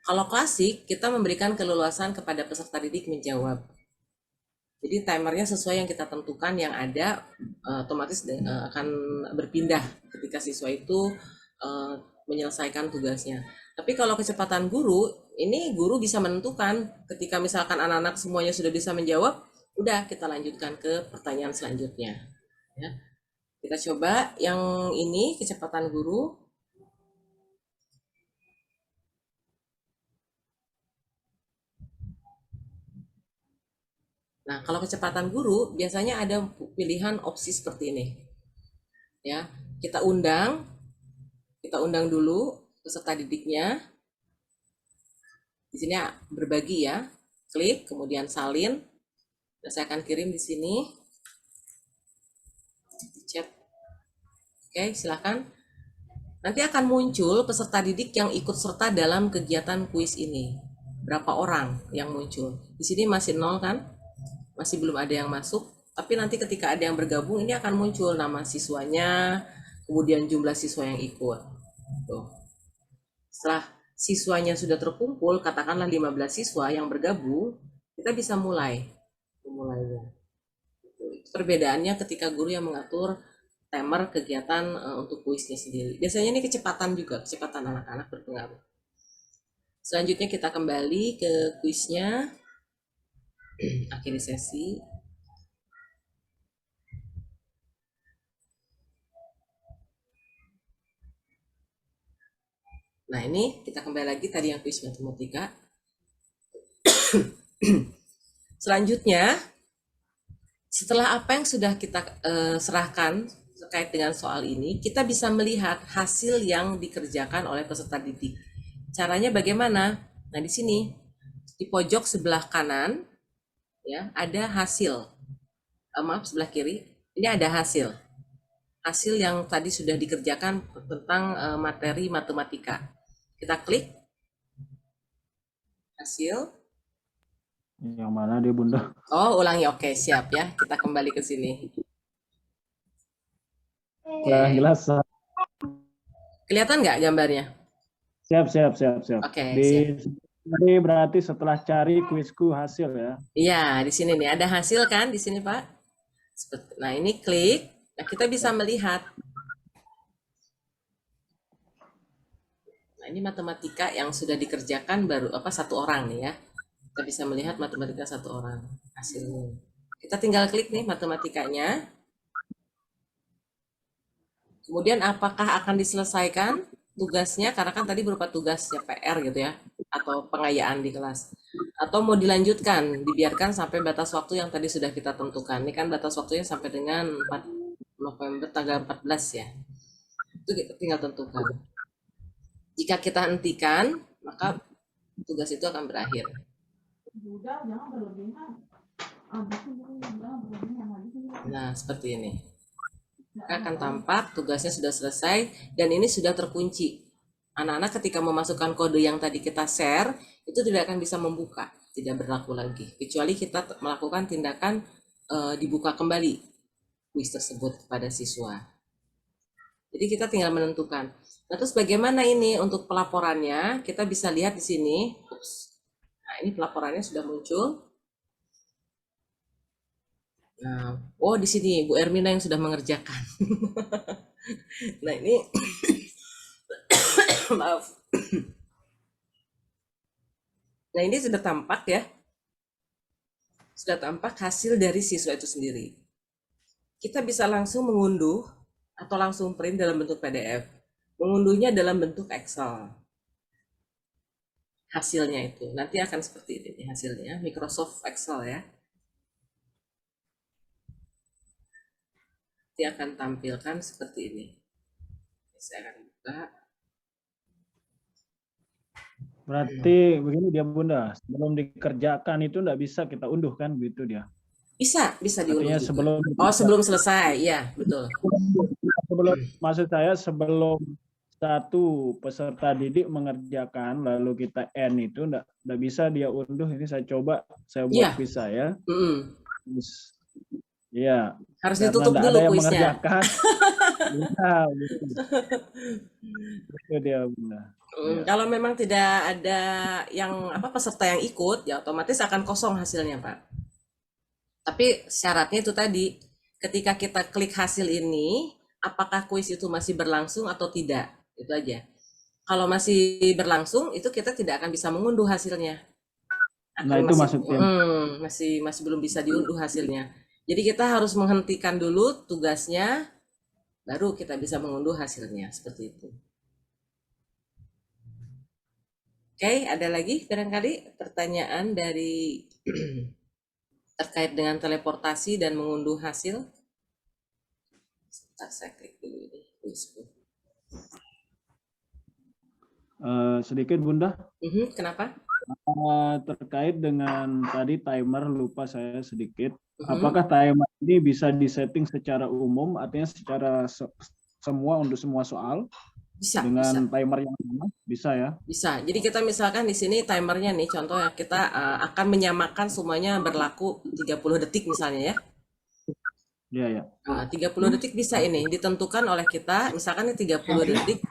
Kalau klasik, kita memberikan keleluasan kepada peserta didik menjawab. Jadi timernya sesuai yang kita tentukan, yang ada otomatis akan berpindah ketika siswa itu menyelesaikan tugasnya. Tapi kalau kecepatan guru, ini guru bisa menentukan ketika misalkan anak-anak semuanya sudah bisa menjawab, udah kita lanjutkan ke pertanyaan selanjutnya. Ya. Kita coba yang ini kecepatan guru. Nah, kalau kecepatan guru biasanya ada pilihan opsi seperti ini. Ya, kita undang dulu peserta didiknya. Di sini berbagi ya. Klik, kemudian salin. Dan saya akan kirim di sini. Di chat. Oke, silakan. Nanti akan muncul peserta didik yang ikut serta dalam kegiatan kuis ini. Berapa orang yang muncul? Di sini masih 0 kan? Masih belum ada yang masuk, tapi nanti ketika ada yang bergabung ini akan muncul nama siswanya, kemudian jumlah siswa yang ikut. Tuh. Setelah siswanya sudah terkumpul, katakanlah 15 siswa yang bergabung, kita bisa mulainya. Perbedaannya ketika guru yang mengatur timer kegiatan untuk kuisnya sendiri. Biasanya ini kecepatan juga, kecepatan anak-anak berpengaruh. Selanjutnya kita kembali ke kuisnya. Akhiri sesi. Nah ini kita kembali lagi tadi yang kuis matematika. Selanjutnya, setelah apa yang sudah kita serahkan terkait dengan soal ini, kita bisa melihat hasil yang dikerjakan oleh peserta didik. Caranya bagaimana? Nah di sini di pojok sebelah kanan ya ada hasil. Maaf sebelah kiri. Ini ada hasil. Hasil yang tadi sudah dikerjakan tentang materi matematika. Kita klik hasil. Yang mana dia Bunda? Oh, ulangi. Oke, siap ya. Kita kembali ke sini. Kurang jelas. Kelihatan nggak gambarnya? Siap. Oke, Di siap. sini berarti setelah cari kuisku hasil ya. Iya, di sini nih ada hasil kan di sini, Pak? Nah, ini klik. Nah, kita bisa melihat. Nah, ini matematika yang sudah dikerjakan baru satu orang nih ya. Kita bisa melihat matematika satu orang hasilnya. Kita tinggal klik nih matematikanya. Kemudian apakah akan diselesaikan tugasnya, karena kan tadi berupa tugas ya PR gitu ya, atau pengayaan di kelas. Atau mau dilanjutkan, dibiarkan sampai batas waktu yang tadi sudah kita tentukan. Ini kan batas waktunya sampai dengan 4 November tanggal 14 ya. Itu kita tinggal tentukan. Jika kita hentikan, maka tugas itu akan berakhir. Nah, seperti ini. Maka akan tampak tugasnya sudah selesai dan ini sudah terkunci. Anak-anak ketika memasukkan kode yang tadi kita share, itu tidak akan bisa membuka, tidak berlaku lagi. Kecuali kita melakukan tindakan dibuka kembali kuis tersebut kepada siswa. Jadi kita tinggal menentukan. Nah, terus bagaimana ini untuk pelaporannya? Kita bisa lihat di sini. Nah, ini pelaporannya sudah muncul. Nah, oh di sini Bu Ermina yang sudah mengerjakan. Nah, ini maaf. Nah, ini sudah tampak ya. Sudah tampak hasil dari siswa itu sendiri. Kita bisa langsung mengunduh atau langsung print dalam bentuk PDF. Mengunduhnya dalam bentuk Excel. Hasilnya itu nanti akan seperti ini hasilnya, Microsoft Excel ya. Nanti akan tampilkan seperti ini. Saya akan buka. Berarti begini dia Bunda, sebelum dikerjakan itu enggak bisa kita unduh kan gitu dia. Bisa diunduh. Artinya juga. Sebelum selesai, ya betul. Maksud saya sebelum satu peserta didik mengerjakan lalu kita end itu enggak bisa dia unduh. Ini saya coba saya buat kuis saya. Iya. Harus ditutup dulu kuisnya. Iya, gitu. Itu dia Bunda. Kalau memang tidak ada yang peserta yang ikut, ya otomatis akan kosong hasilnya, Pak. Tapi syaratnya itu tadi, ketika kita klik hasil ini, apakah kuis itu masih berlangsung atau tidak? Itu aja. Kalau masih berlangsung, itu kita tidak akan bisa mengunduh hasilnya. Nah, itu maksudnya. Masih belum bisa diunduh hasilnya. Jadi kita harus menghentikan dulu tugasnya, baru kita bisa mengunduh hasilnya. Seperti itu. Oke, ada lagi barangkali pertanyaan dari terkait dengan teleportasi dan mengunduh hasil? Saya klik dulu ini. Sedikit Bunda. Kenapa? Terkait dengan tadi timer, lupa saya sedikit. Apakah timer ini bisa disetting secara umum, artinya secara semua untuk semua soal? Bisa. Timer yang sama? Bisa ya? Bisa. Jadi kita misalkan di sini timernya nih, contohnya kita akan menyamakan semuanya berlaku 30 detik misalnya ya. Iya, ya. 30 detik bisa ini ditentukan oleh kita, misalkan ini 30 detik,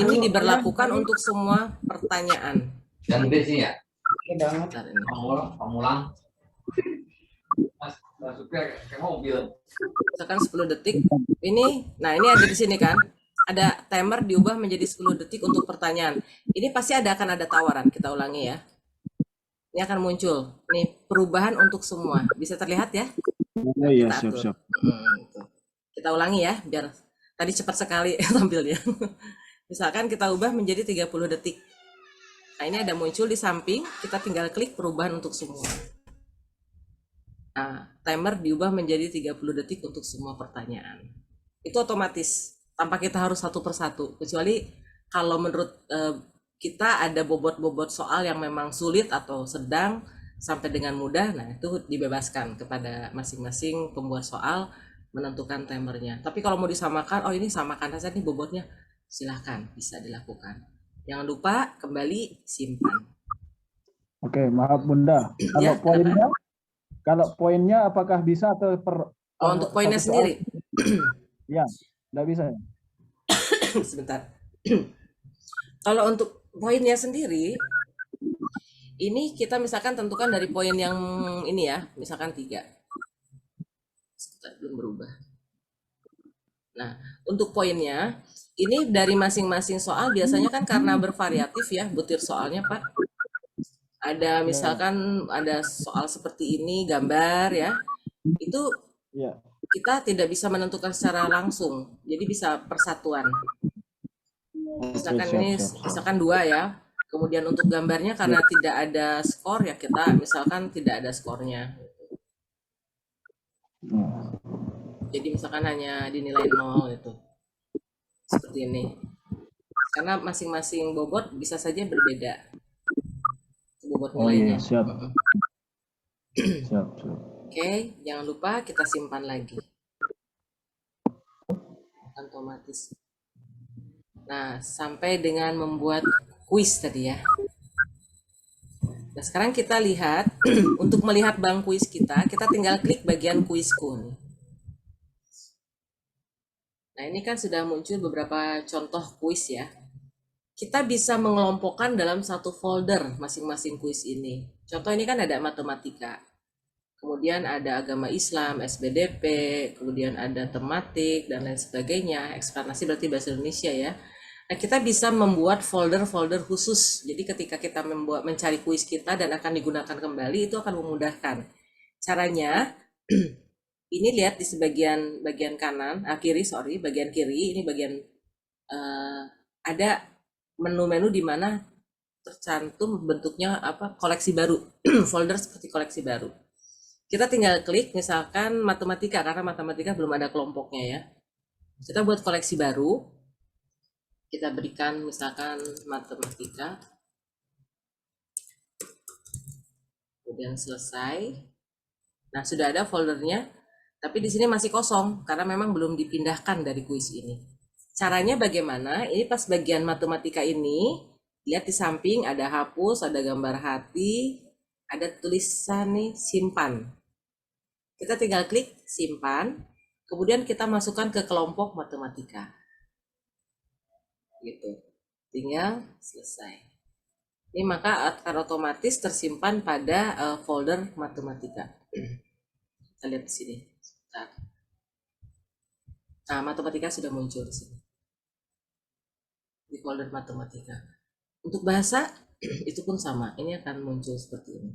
ini diberlakukan untuk semua pertanyaan. Dan biasanya Pamulang. Misalkan 10 detik. Nah ini ada di sini kan. Ada timer diubah menjadi 10 detik untuk pertanyaan. Ini pasti akan ada tawaran. Kita ulangi ya. Ini akan muncul. Nih perubahan untuk semua. Bisa terlihat ya? Oh iya, siap. Kita ulangi ya, biar tadi cepat sekali tampilnya. Misalkan kita ubah menjadi 30 detik. Nah ini ada muncul di samping. Kita tinggal klik perubahan untuk semua. Nah, timer diubah menjadi 30 detik untuk semua pertanyaan. Itu otomatis. Tanpa kita harus satu persatu, kecuali kalau menurut kita ada bobot-bobot soal yang memang sulit atau sedang sampai dengan mudah, nah itu dibebaskan kepada masing-masing pembuat soal menentukan timernya. Tapi kalau mau disamakan, ini samakan saja nih bobotnya, silahkan bisa dilakukan. Jangan lupa kembali simpan. Oke, maaf Bunda. Ya, Kalau poinnya apakah bisa atau untuk poinnya satu soal? sendiri. Ya, tidak bisa ya. Sebentar. Kalau untuk poinnya sendiri, ini kita misalkan tentukan dari poin yang ini ya, misalkan 3. Sebentar, belum berubah. Nah, untuk poinnya, ini dari masing-masing soal biasanya kan karena bervariatif ya, butir soalnya Pak. Ada misalkan ada soal seperti ini, gambar ya, itu Ya. kita tidak bisa menentukan secara langsung, jadi bisa persatuan. Misalkan Oke, ini siap. misalkan 2 ya, kemudian untuk gambarnya karena tidak ada skor ya kita misalkan tidak ada skornya. Jadi misalkan hanya dinilai 0 itu. Seperti ini. Karena masing-masing bobot bisa saja berbeda. Bobot nilainya. Iya, siap. Siap. Oke, jangan lupa kita simpan lagi. Otomatis. Nah, sampai dengan membuat kuis tadi ya. Nah, sekarang kita lihat, untuk melihat bank kuis kita tinggal klik bagian kuisku nih. Nah, ini kan sudah muncul beberapa contoh kuis ya. Kita bisa mengelompokkan dalam satu folder masing-masing kuis ini. Contoh ini kan ada matematika. Kemudian ada agama Islam, SBDP, kemudian ada tematik, dan lain sebagainya. Eksplanasi berarti bahasa Indonesia ya. Nah, kita bisa membuat folder-folder khusus. Jadi ketika kita mencari kuis kita dan akan digunakan kembali, itu akan memudahkan. Caranya, ini lihat di bagian kanan, bagian kiri, ini bagian ada menu-menu di mana tercantum bentuknya koleksi baru, folder seperti koleksi baru. Kita tinggal klik misalkan matematika, karena matematika belum ada kelompoknya ya. Kita buat koleksi baru, kita berikan misalkan matematika, kemudian selesai. Nah, sudah ada foldernya, tapi di sini masih kosong karena memang belum dipindahkan dari kuis ini. Caranya bagaimana? Ini pas bagian matematika ini, lihat di samping ada hapus, ada gambar hati, ada tulisan nih simpan. Kita tinggal klik simpan, kemudian kita masukkan ke kelompok matematika. Gitu. Tinggal selesai. Ini maka akan otomatis tersimpan pada folder matematika. Kita lihat di sini. Nah, matematika sudah muncul di sini. Di folder matematika. Untuk bahasa itu pun sama, ini akan muncul seperti ini.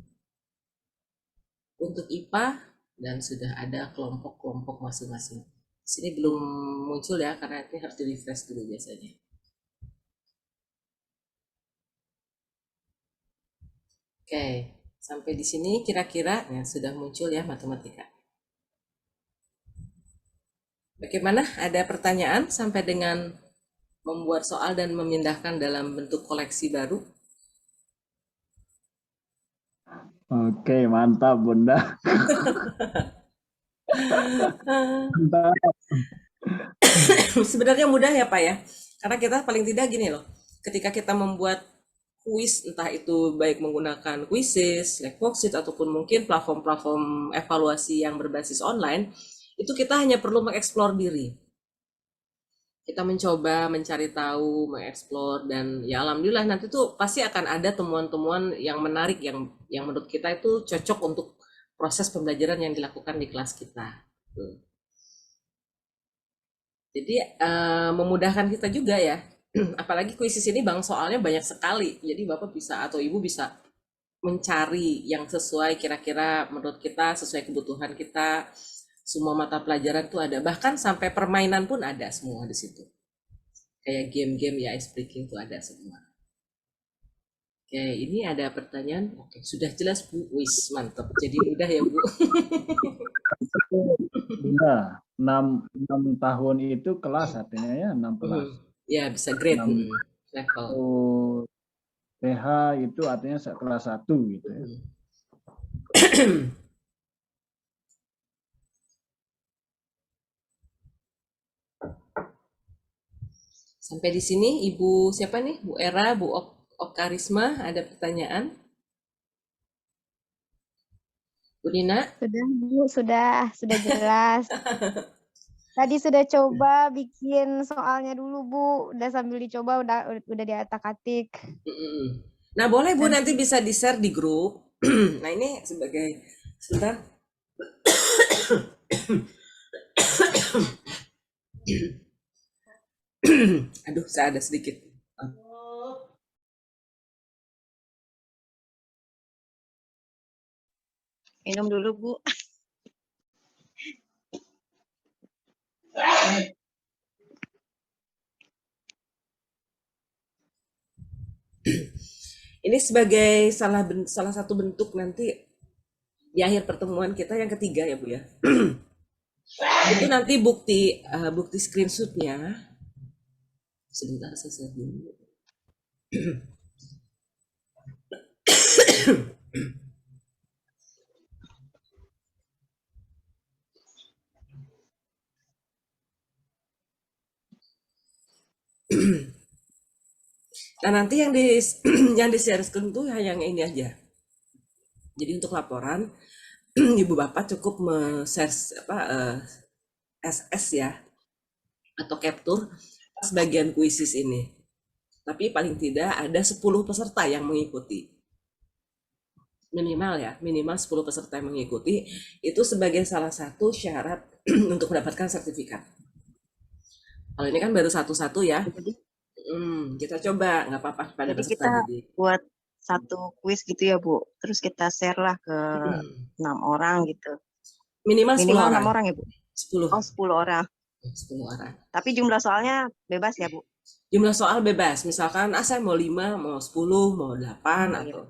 Untuk IPA dan sudah ada kelompok-kelompok masing-masing. Di sini belum muncul ya, karena ini harus di refresh dulu biasanya. Oke, sampai di sini kira-kira ya sudah muncul ya matematika. Bagaimana? Ada pertanyaan sampai dengan membuat soal dan memindahkan dalam bentuk koleksi baru? Oke, mantap Bunda. Sebenarnya mudah ya Pak ya, karena kita paling tidak gini loh, ketika kita membuat kuis, entah itu baik menggunakan Quizizz, Blackboxit, ataupun mungkin platform-platform evaluasi yang berbasis online, itu kita hanya perlu mengeksplor diri. Kita mencoba mencari tahu, mengeksplor, dan ya alhamdulillah nanti tuh pasti akan ada temuan-temuan yang menarik yang menurut kita itu cocok untuk proses pembelajaran yang dilakukan di kelas kita. Jadi memudahkan kita juga ya. Apalagi Quizizz ini bang soalnya banyak sekali. Jadi Bapak bisa atau Ibu bisa mencari yang sesuai kira-kira menurut kita, sesuai kebutuhan kita. Semua mata pelajaran tuh ada, bahkan sampai permainan pun ada semua di situ. Kayak game-game ya, ice breaking tuh ada semua. Oke, ini ada pertanyaan. Oke, sudah jelas Bu. Wis, mantap. Jadi mudah ya Bu. Bunda, 6 tahun itu kelas artinya ya, 6 kelas. Ya, bisa grade level. Oh, TH itu artinya kelas 1 gitu ya. Sampai di sini Ibu siapa nih? Bu Era, Bu Okarisma, ada pertanyaan? Bu Nina? Sudah, Bu, sudah jelas. Tadi sudah coba bikin soalnya dulu, Bu. Udah sambil dicoba, udah diatak-atik. Nah, boleh Bu nanti bisa di-share di grup. Nah, ini sebagai sebentar. Aduh, saya ada sedikit. Minum dulu, Bu. Ini sebagai salah satu bentuk nanti di akhir pertemuan kita yang ketiga ya Bu ya. Itu nanti bukti screenshotnya. Sebentar saya share dulu. Nah, nanti yang yang di-share-kan tuh yang ini aja. Jadi untuk laporan Ibu Bapak cukup share SS ya atau capture sebagian kuisis ini. Tapi paling tidak ada 10 peserta yang mengikuti. Minimal 10 peserta yang mengikuti itu sebagai salah satu syarat untuk mendapatkan sertifikat. Kalau ini kan baru satu-satu ya. Kita coba, nggak apa-apa pada Jadi peserta kita didik. buat satu kuis gitu ya, Bu. Terus kita share lah ke 6 orang gitu. Minimal 10 Minimal orang. 6 orang ya, Bu? 10. Oh, 10 orang. 10 orang. Tapi jumlah soalnya bebas ya, Bu? Jumlah soal bebas. Misalkan, saya mau 5, mau 10, mau 8, atau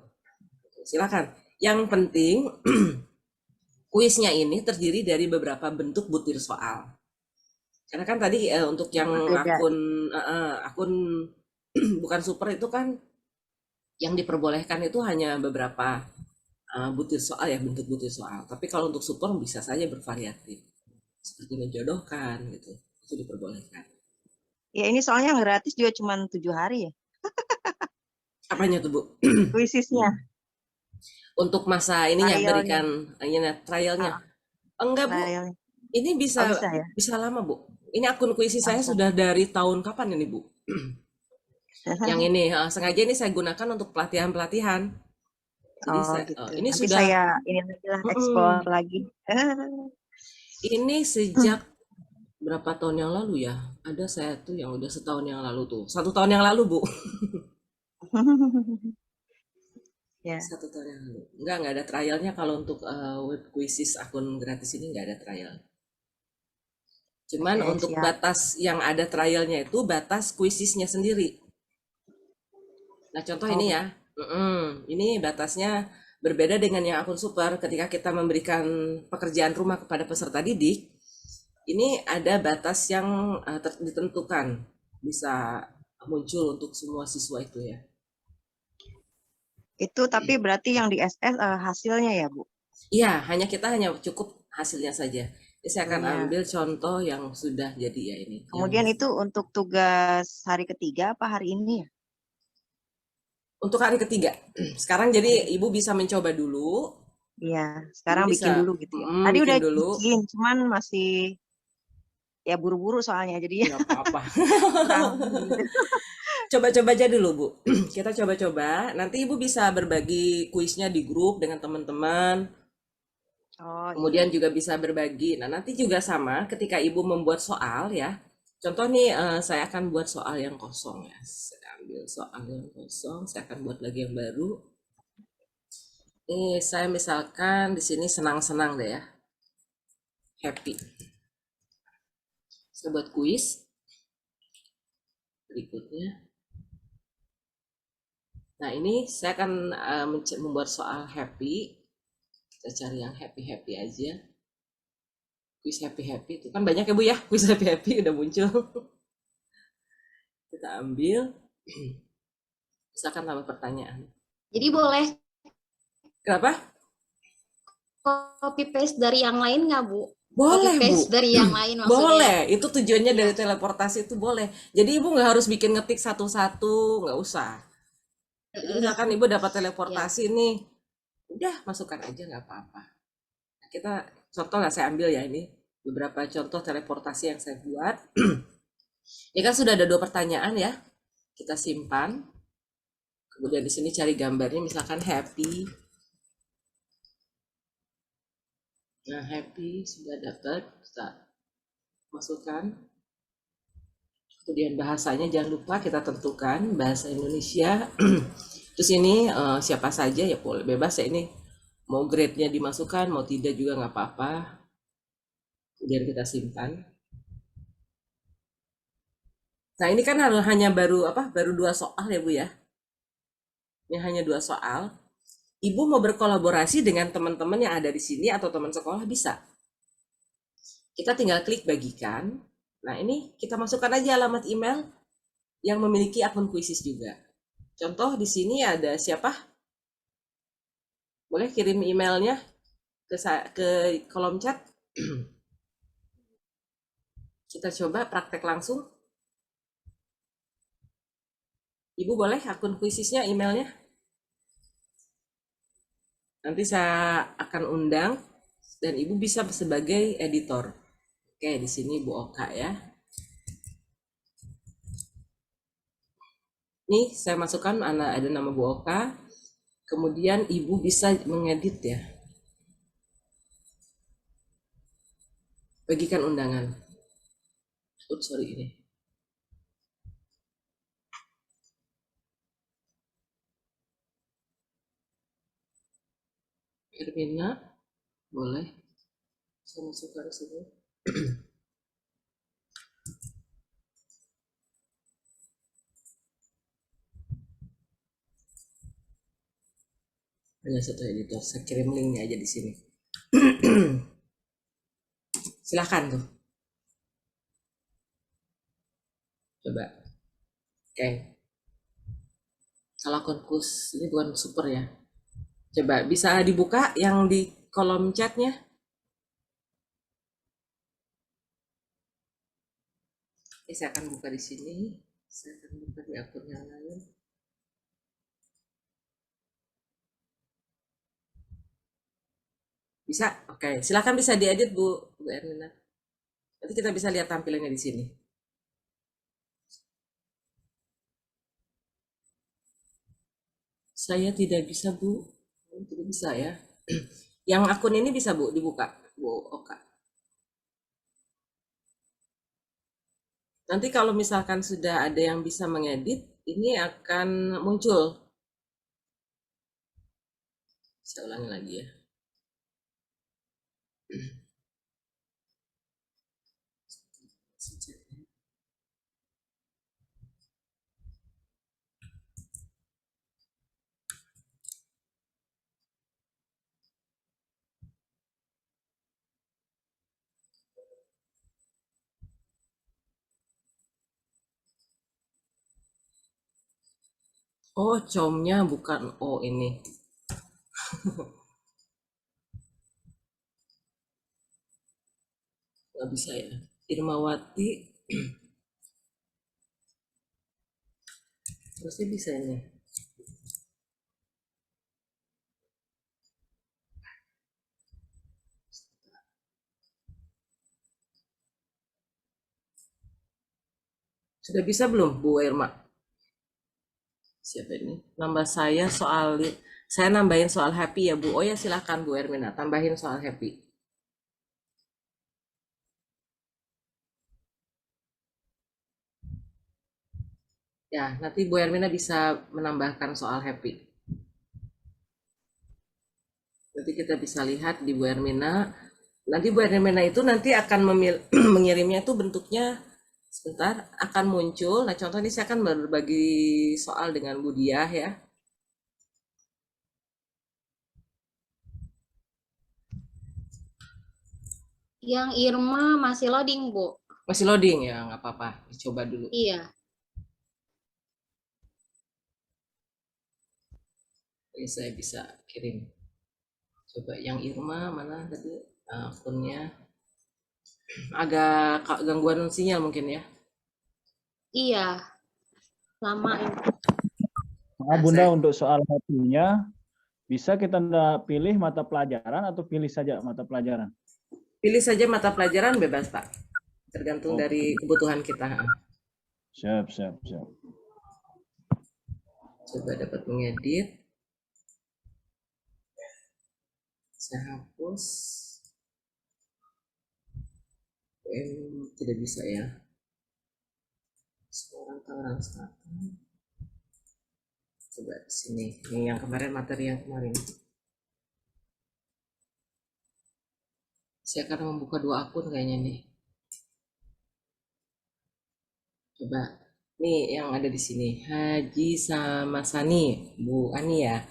silakan. Yang penting, kuisnya ini terdiri dari beberapa bentuk butir soal. Karena kan tadi untuk yang akun bukan super itu kan yang diperbolehkan itu hanya beberapa butir soal ya, bentuk butir soal. Tapi kalau untuk super bisa saja bervariatif. Seperti menjodohkan gitu. Itu diperbolehkan. Ya ini soalnya yang gratis juga cuma 7 hari ya. Apanya tuh, Bu? Kuisisnya. Untuk masa ininya Trialnya. berikan trialnya. Enggak, Bu. Trialnya. Ini bisa ya? bisa lama, Bu. Ini akun kuisis saya sudah dari tahun kapan ini, Bu? Yang ini sengaja ini saya gunakan untuk pelatihan-pelatihan. Jadi gitu. ini nanti sudah saya ini lagi lah explore lagi. Ini sejak berapa tahun yang lalu ya? Ada saya tuh yang udah setahun yang lalu tuh. 1 tahun yang lalu, Bu. Ya. 1 tahun yang lalu. Enggak ada trialnya kalau untuk web quizzes akun gratis ini enggak ada trial. Cuman untuk batas yang ada trialnya itu batas quizesnya sendiri. Nah, contoh ini ya. Ini batasnya berbeda dengan yang akun super. Ketika kita memberikan pekerjaan rumah kepada peserta didik, ini ada batas yang ditentukan. Bisa muncul untuk semua siswa itu ya. Itu tapi berarti yang di SS hasilnya ya, Bu? Iya, kita hanya cukup hasilnya saja. Jadi saya akan ambil contoh yang sudah jadi ya ini. Kemudian itu untuk tugas hari ketiga apa hari ini ya? Untuk hari ketiga. Sekarang jadi Ibu bisa mencoba dulu. Iya, sekarang bikin dulu gitu ya. Tadi udah bikin, cuman masih ya buru-buru soalnya jadi ya apa-apa. Coba-coba aja dulu, Bu. Kita coba-coba. Nanti Ibu bisa berbagi kuisnya di grup dengan teman-teman. Kemudian juga bisa berbagi. Nah, nanti juga sama ketika Ibu membuat soal ya. Contoh nih, saya akan buat soal yang kosong ya. Saya ambil soal yang kosong, saya akan buat lagi yang baru. Nih, saya misalkan di sini senang-senang deh ya. Happy. Saya buat kuis. Berikutnya. Nah, ini saya akan membuat soal happy. Kita cari yang happy-happy aja. Kuis happy-happy itu kan banyak ya, Bu ya. Kuis happy-happy udah muncul. Kita ambil. Misalkan tambah pertanyaan. Jadi boleh Kenapa? Copy paste dari yang lain nggak, Bu? Boleh, copy paste Bu. dari yang lain maksudnya. Boleh. Itu tujuannya dari teleportasi itu boleh. Jadi Ibu nggak harus bikin ngetik satu-satu, nggak usah. Jadi misalkan Ibu dapat teleportasi nih, udah masukkan aja nggak apa-apa. kita contoh lah, saya ambil ya ini beberapa contoh teleportasi yang saya buat. Ini kan sudah ada 2 pertanyaan ya. Kita simpan. Kemudian di sini cari gambarnya, misalkan happy. Nah, happy sudah dapat, kita masukkan. Kemudian bahasanya jangan lupa kita tentukan bahasa Indonesia. Terus ini siapa saja ya, boleh bebas ya, ini mau grade-nya dimasukkan, mau tidak juga nggak apa-apa. Kemudian kita simpan. Nah, ini kan hanya baru 2 soal ya Bu ya. Ini hanya 2 soal. Ibu mau berkolaborasi dengan teman-teman yang ada di sini atau teman sekolah bisa. Kita tinggal klik bagikan. Nah, ini kita masukkan aja alamat email yang memiliki akun Quizizz juga. Contoh di sini ada siapa? Boleh kirim emailnya ke kolom chat. Kita coba praktek langsung. Ibu boleh akun Quizizz-nya, emailnya? Nanti saya akan undang dan Ibu bisa sebagai editor. Oke, di sini Bu Oka ya. Nih, saya masukkan ada nama Bu Oka. Kemudian Ibu bisa mengedit ya. Bagikan undangan. Sorry ini. Ermina, boleh. Saya masukkan di sini. Hanya satu editor, saya kirim linknya aja di sini. Silahkan tuh. Coba. Oke. Kalau konkus ini bukan super ya. Coba bisa dibuka yang di kolom chatnya. Oke, saya akan buka di sini. Saya akan buka di akun yang lain. Bisa? Oke, silakan bisa diedit Bu Erlina. Nanti kita bisa lihat tampilannya di sini. Saya tidak bisa Bu. Tidak bisa ya. Yang akun ini bisa Bu dibuka, Bu Oka. Nanti kalau misalkan sudah ada yang bisa mengedit, ini akan muncul. Saya ulangi lagi ya. Oh, comnya bukan O ini. Nggak bisa ya. Irmawati. Terusnya bisa ini. Sudah bisa belum Bu Irma? Siapa ini? Nambah saya nambahin soal happy ya Bu. Oh ya silahkan Bu Ermina, tambahin soal happy. Ya, nanti Bu Ermina bisa menambahkan soal happy. Nanti kita bisa lihat di Bu Ermina. Nanti Bu Ermina itu nanti akan mengirimnya itu bentuknya sebentar akan muncul. Nah, contoh ini saya akan berbagi soal dengan Bu Diah ya. Yang Irma masih loading, Bu. Masih loading ya, nggak apa-apa. Coba dulu. Iya. Ini saya bisa kirim. Coba yang Irma mana tadi akunnya. Agak gangguan sinyal mungkin ya. Iya. Lama ini. Bunda untuk soal happy-nya Bisa kita pilih mata pelajaran atau pilih saja mata pelajaran? Pilih saja mata pelajaran, bebas Pak. Tergantung dari kebutuhan kita. Siap. Coba dapat mengedit. Saya hapus. Tidak bisa ya. Sekarang Tangerang Selatan. Coba sini. Yang kemarin, materi yang kemarin. Saya akan membuka 2 akun kayaknya nih. Coba. Nih yang ada di sini. Haji sama Sani, Bu Ani ya.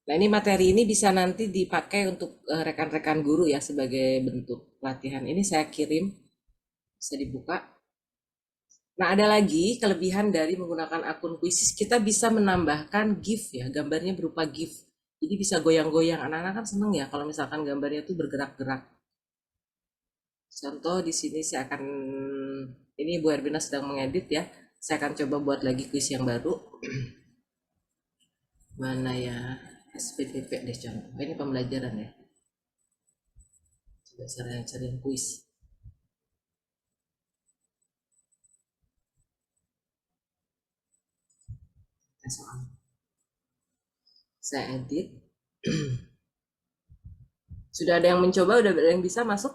Nah, ini materi ini bisa nanti dipakai untuk rekan-rekan guru ya sebagai bentuk pelatihan. Ini saya kirim. Bisa dibuka. Nah, ada lagi kelebihan dari menggunakan akun Quizzes, kita bisa menambahkan GIF ya, gambarnya berupa GIF. Jadi bisa goyang-goyang. Anak-anak kan seneng ya kalau misalkan gambarnya itu bergerak-gerak. Contoh di sini saya akan, ini Bu Herbina sedang mengedit ya. Saya akan coba buat lagi kuis yang baru. Mana ya? SPPP deh contoh. Ini pembelajaran ya. Coba saya cari yang kuis. Soal. Saya edit. Sudah ada yang mencoba, udah ada yang bisa masuk?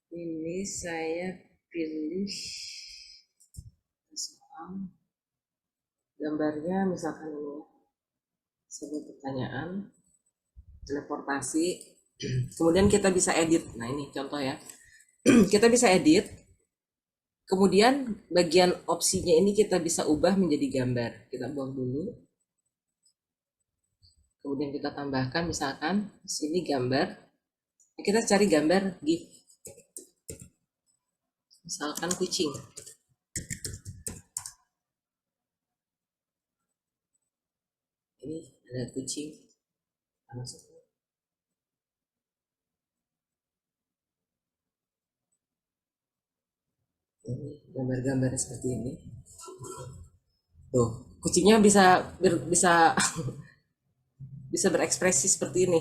Ini saya pilih soal gambarnya misalkan ini ya. Sebuah pertanyaan, teleportasi. Kemudian kita bisa edit. Nah, ini contoh ya. Kita bisa edit, kemudian bagian opsinya ini kita bisa ubah menjadi gambar. Kita buang dulu, kemudian kita tambahkan misalkan di sini gambar. Kita cari gambar GIF, misalkan kucing. Ini ada kucing. Masuk. Ini gambar-gambar seperti ini. Tuh, kucingnya bisa bisa berekspresi seperti ini.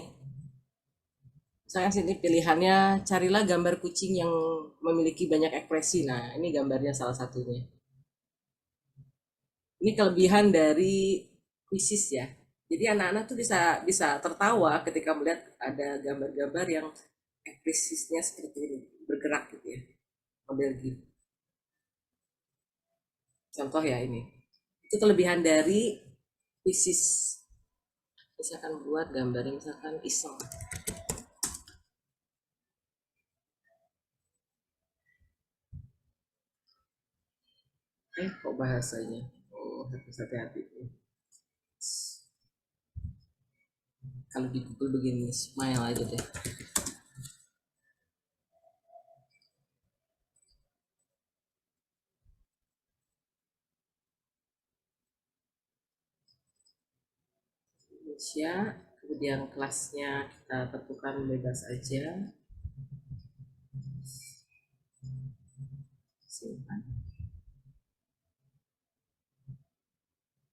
Misalnya sini pilihannya carilah gambar kucing yang memiliki banyak ekspresi. Nah, ini gambarnya salah satunya. Ini kelebihan dari Quizzes ya. Jadi anak-anak tuh bisa tertawa ketika melihat ada gambar-gambar yang ekspresinya seperti ini, bergerak gitu ya. Model gitu. Contoh ya ini. Itu kelebihan dari Quizzes. Misalkan buat gambarnya misalkan iseng. Kok bahasanya? Oh, harus hati-hati. Kalau di Google begini, smile aja deh. Indonesia, kemudian kelasnya kita tentukan bebas aja. Simpan.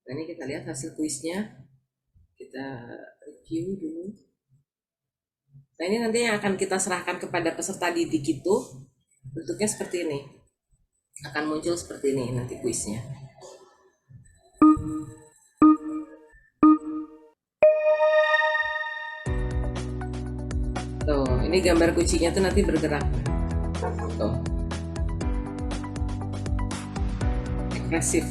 Nah, ini kita lihat hasil kuisnya. Kita review dulu. Nah, ini nanti yang akan kita serahkan kepada peserta didik itu bentuknya seperti ini. Akan muncul seperti ini nanti kuisnya. Tuh, ini gambar kucingnya tuh nanti bergerak. Tuh. Ekspresif.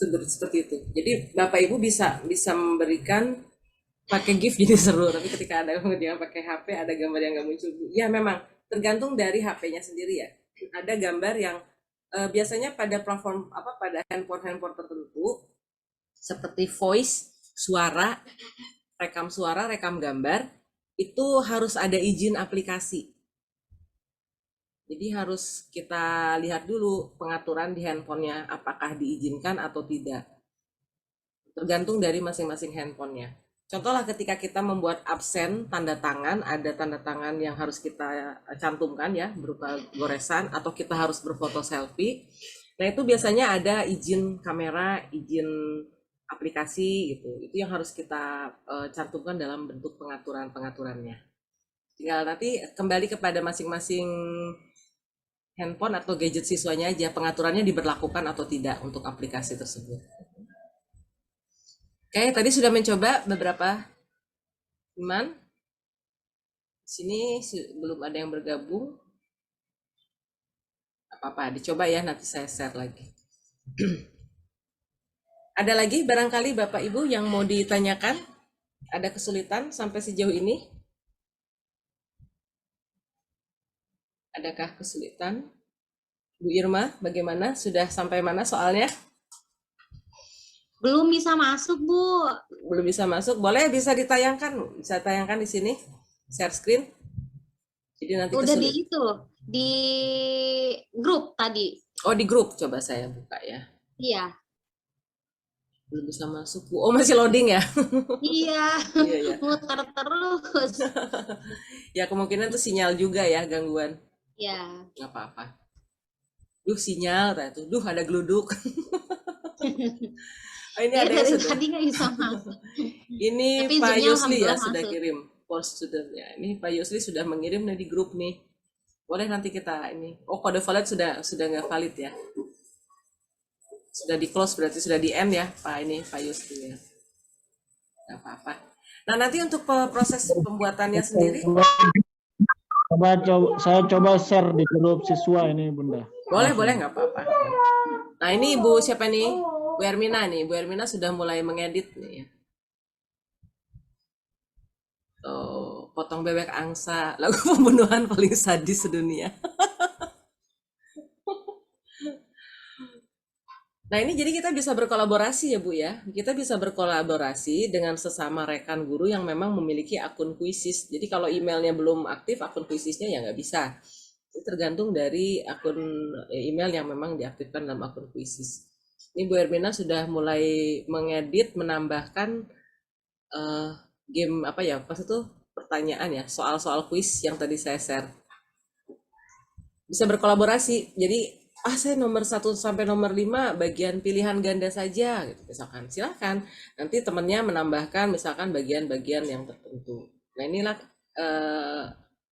Seperti itu. Jadi Bapak Ibu bisa memberikan pakai GIF jadi seru, tapi ketika ada kemudian pakai HP ada gambar yang nggak muncul. Ya memang tergantung dari HP-nya sendiri ya. Ada gambar yang biasanya pada platform pada handphone tertentu seperti voice, suara, rekam gambar itu harus ada izin aplikasi. Jadi harus kita lihat dulu pengaturan di handphonenya apakah diizinkan atau tidak. Tergantung dari masing-masing handphonenya. Contohlah ketika kita membuat absen tanda tangan, ada tanda tangan yang harus kita cantumkan ya, berupa goresan, atau kita harus berfoto selfie. Nah itu biasanya ada izin kamera, izin aplikasi gitu. Itu yang harus kita cantumkan dalam bentuk pengaturan-pengaturannya. Tinggal nanti kembali kepada masing-masing handphone atau gadget siswanya aja, pengaturannya diberlakukan atau tidak untuk aplikasi tersebut. Oke, tadi sudah mencoba beberapa teman. Sini belum ada yang bergabung. Apa-apa, dicoba ya, nanti saya share lagi. Ada lagi barangkali Bapak Ibu yang mau ditanyakan? Ada kesulitan sampai sejauh ini? Adakah kesulitan? Bu Irma, bagaimana? Sudah sampai mana soalnya? Belum bisa masuk, Bu. Belum bisa masuk, boleh bisa ditayangkan, bisa tayangkan di sini, share screen. Jadi nanti Udah di itu, di grup tadi. Oh di grup, coba saya buka ya. Iya. Belum bisa masuk, Bu. Oh masih loading ya? Iya. Iya ya. Muter terus. Ya kemungkinan itu sinyal juga ya, gangguan. Iya. Nggak apa-apa. Duh sinyal, tuh. Duh ada geluduk. Oh, ini Ya, ada yang dari sudah. tadi nggak bisa masuk. Ini Tapi Pak Zoom-nya Yusli ya alhamdulillah sudah masuk. kirim post studentnya. Ini Pak Yusli sudah mengirim nih di grup nih. Boleh nanti kita ini. Oh kode valid sudah nggak valid ya. Sudah di close berarti sudah di end ya Pak Yusli ya. Nggak apa-apa. Nah nanti untuk proses pembuatannya sendiri. Saya coba share di grup siswa ini Bunda. Boleh nggak apa-apa. Nah ini Ibu siapa nih? Bu Ermina nih. Bu Ermina sudah mulai mengedit nih ya. Tuh, potong bebek angsa, lagu pembunuhan paling sadis sedunia. Nah ini jadi kita bisa berkolaborasi ya Bu ya. Kita bisa berkolaborasi dengan sesama rekan guru yang memang memiliki akun Quizzes. Jadi kalau emailnya belum aktif, akun Quizzesnya ya nggak bisa. Itu tergantung dari akun email yang memang diaktifkan dalam akun Quizzes. Ini Bu Ermina sudah mulai mengedit, menambahkan game apa ya, pas itu pertanyaan ya, soal-soal quiz yang tadi saya share. Bisa berkolaborasi. Jadi saya nomor 1 sampai nomor 5 bagian pilihan ganda saja gitu misalkan. Silakan. Nanti temannya menambahkan misalkan bagian-bagian yang tertentu. Nah, inilah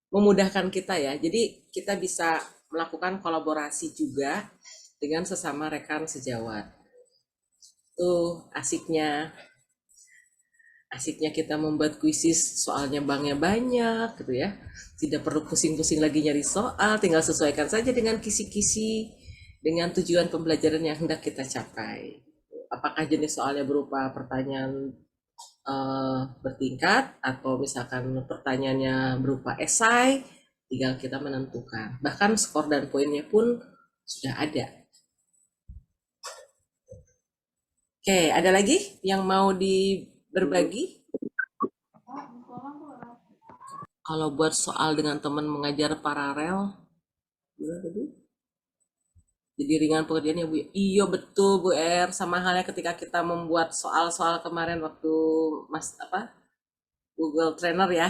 memudahkan kita ya. Jadi kita bisa melakukan kolaborasi juga dengan sesama rekan sejawat. Tuh asiknya kita membuat kuisis, soalnya banknya banyak gitu ya. Tidak perlu pusing-pusing lagi nyari soal, tinggal sesuaikan saja dengan kisi-kisi, dengan tujuan pembelajaran yang hendak kita capai. Apakah jenis soalnya berupa pertanyaan bertingkat, atau misalkan pertanyaannya berupa esai, tinggal kita menentukan. Bahkan skor dan poinnya pun sudah ada. Oke, ada lagi yang mau berbagi? Kalau buat soal dengan teman mengajar paralel, jadi ringan pengerjaannya Bu. Iya betul Bu R. Sama halnya ketika kita membuat soal-soal kemarin waktu Google Trainer ya,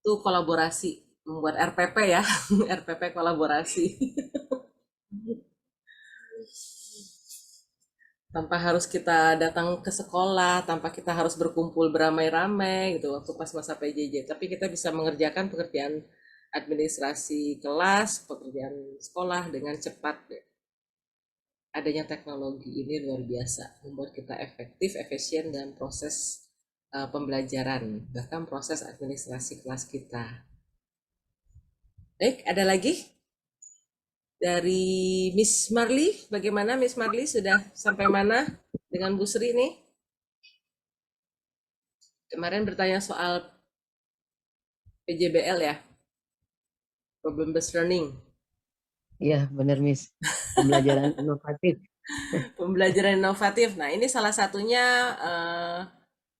itu kolaborasi, membuat RPP ya, RPP kolaborasi. Tanpa harus kita datang ke sekolah, tanpa kita harus berkumpul beramai-ramai gitu waktu pas masa PJJ. Tapi kita bisa mengerjakan pekerjaan administrasi kelas, pekerjaan sekolah dengan cepat. Adanya teknologi ini luar biasa, membuat kita efektif, efisien dalam proses pembelajaran, bahkan proses administrasi kelas kita. Baik, ada lagi? Dari Miss Marley, bagaimana Miss Marley, sudah sampai mana dengan Bu Sri nih? Kemarin bertanya soal PJBL ya, problem based learning. Iya benar Miss, pembelajaran inovatif. Pembelajaran inovatif. Nah ini salah satunya,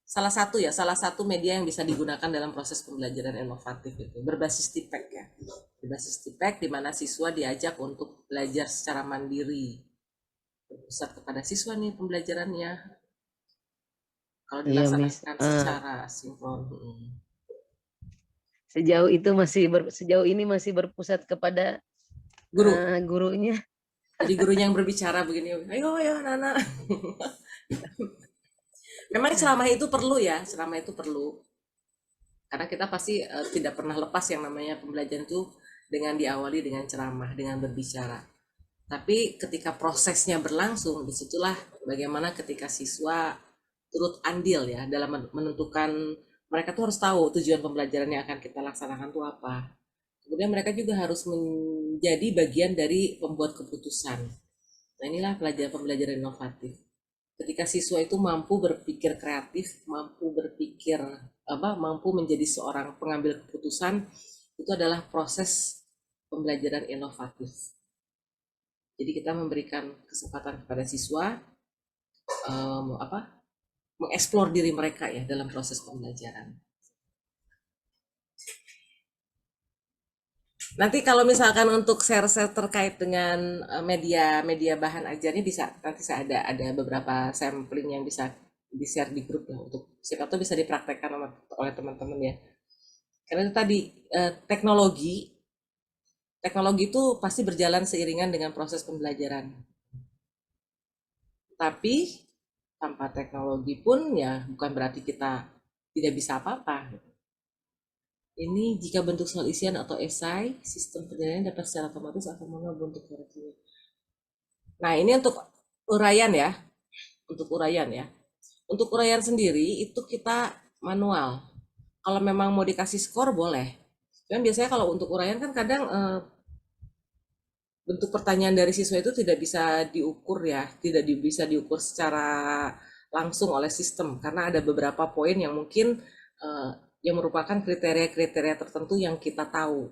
salah satu media yang bisa digunakan dalam proses pembelajaran inovatif itu berbasis TIPEK ya. Berbasis TIPEK di mana siswa diajak untuk belajar secara mandiri. Berpusat kepada siswa nih pembelajarannya. kalau Iya, Miss. dilaksanakan secara sinkron. Sejauh ini masih berpusat kepada Guru. Gurunya. Jadi gurunya yang berbicara begini, ayo anak-anak. Memang ceramah itu perlu ya, ceramah itu perlu. Karena kita pasti tidak pernah lepas yang namanya pembelajaran itu dengan diawali dengan ceramah, dengan berbicara. Tapi ketika prosesnya berlangsung, disitulah bagaimana ketika siswa turut andil ya dalam menentukan, mereka tuh harus tahu tujuan pembelajaran yang akan kita laksanakan itu apa. Kemudian mereka juga harus menjadi bagian dari pembuat keputusan. Nah inilah pembelajaran inovatif. Ketika siswa itu mampu berpikir kreatif, mampu menjadi seorang pengambil keputusan, itu adalah proses pembelajaran inovatif. Jadi kita memberikan kesempatan kepada siswa mengeksplor diri mereka ya dalam proses pembelajaran. Nanti kalau misalkan untuk share-share terkait dengan media bahan ajarnya bisa, nanti saya ada beberapa sampling yang bisa di-share di grup ya, untuk siapa tuh bisa dipraktekkan oleh teman-teman ya. Karena itu tadi teknologi itu pasti berjalan seiringan dengan proses pembelajaran. Tapi tanpa teknologi pun ya bukan berarti kita tidak bisa apa-apa. Ini jika bentuk soal isian atau esai, sistem penilaian dapat secara otomatis akan mengubah bentuk koreksinya. Nah ini untuk uraian ya, untuk uraian sendiri itu kita manual. Kalau memang mau dikasih skor boleh. Cuman biasanya kalau untuk uraian kan kadang bentuk pertanyaan dari siswa itu tidak bisa diukur ya, tidak bisa diukur secara langsung oleh sistem karena ada beberapa poin yang mungkin yang merupakan kriteria-kriteria tertentu yang kita tahu.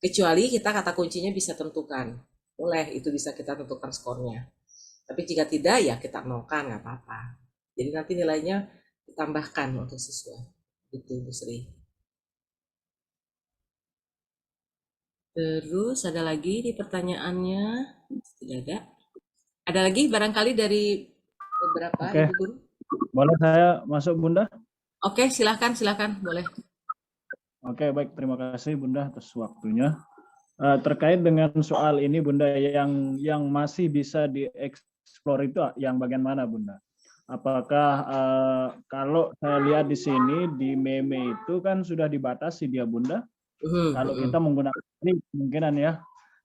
Kecuali kita kata kuncinya bisa tentukan. Boleh, itu bisa kita tentukan skornya. Tapi jika tidak, ya kita nolkan, nggak apa-apa. Jadi nanti nilainya ditambahkan untuk siswa. Itu Bu Sri. Terus ada lagi di pertanyaannya? Tidak ada. Ada lagi barangkali dari beberapa Ibu Guru? Boleh saya masuk Bunda? Oke, silakan, boleh. Oke, baik. Terima kasih Bunda atas waktunya. Terkait dengan soal ini Bunda, yang masih bisa dieksplor itu yang bagian mana Bunda? Apakah kalau saya lihat di sini di meme itu kan sudah dibatasi dia Bunda? Kalau kita menggunakan ini kemungkinan ya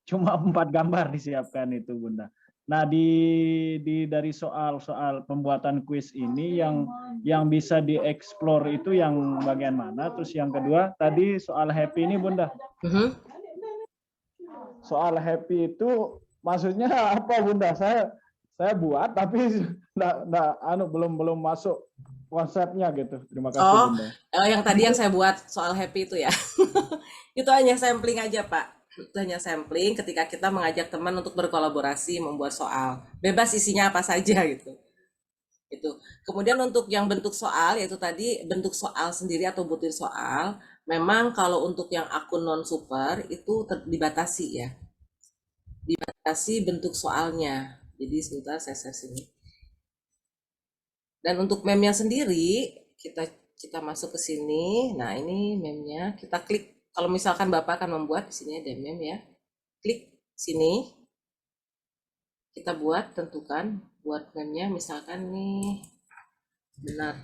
cuma 4 gambar disiapkan itu Bunda. Nah dari soal pembuatan kuis ini yang bisa dieksplor itu yang bagian mana? Terus yang kedua tadi soal happy ini Bunda. Soal happy itu maksudnya apa Bunda? Saya buat tapi belum masuk konsepnya gitu. Terima kasih Bunda. Yang tadi yang saya buat soal happy itu ya. Itu hanya sampling aja Pak. Itu hanya sampling ketika kita mengajak teman untuk berkolaborasi membuat soal. Bebas isinya apa saja gitu. Itu. Kemudian untuk yang bentuk soal yaitu tadi bentuk soal sendiri atau butir soal, memang kalau untuk yang akun non super itu dibatasi ya. Dibatasi bentuk soalnya. Jadi sebentar saya share sini. Dan untuk meme-nya sendiri kita masuk ke sini. Nah, ini meme-nya kita klik. Kalau misalkan Bapak akan membuat, di sini ada meme ya. Klik sini. Kita tentukan buat meme-nya misalkan nih benar.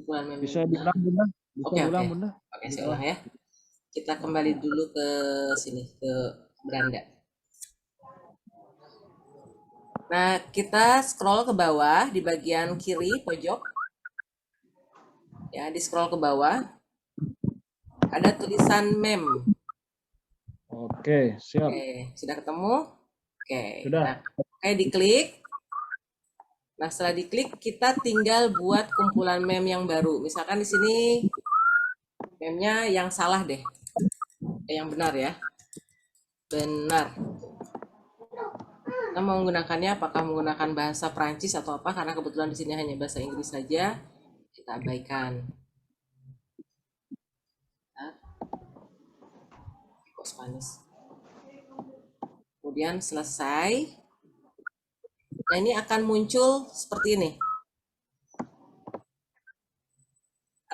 Buat meme. Bisa diulang Bunda? Oke. Oke, saya ulang ya. Kita kembali dulu ke sini, ke beranda. Nah, kita scroll ke bawah di bagian kiri pojok. Ya, di scroll ke bawah. Ada tulisan meme. Oke, siap. Oke, sudah ketemu? Oke. Sudah. Nah, diklik. Nah, setelah diklik kita tinggal buat kumpulan meme yang baru. Misalkan di sini meme-nya yang salah deh. Yang benar ya. Benar. Kita mau menggunakannya apakah menggunakan bahasa Prancis atau apa, karena kebetulan di sini hanya bahasa Inggris saja, kita abaikan. Spanish. Kemudian selesai. Nah, ini akan muncul seperti ini.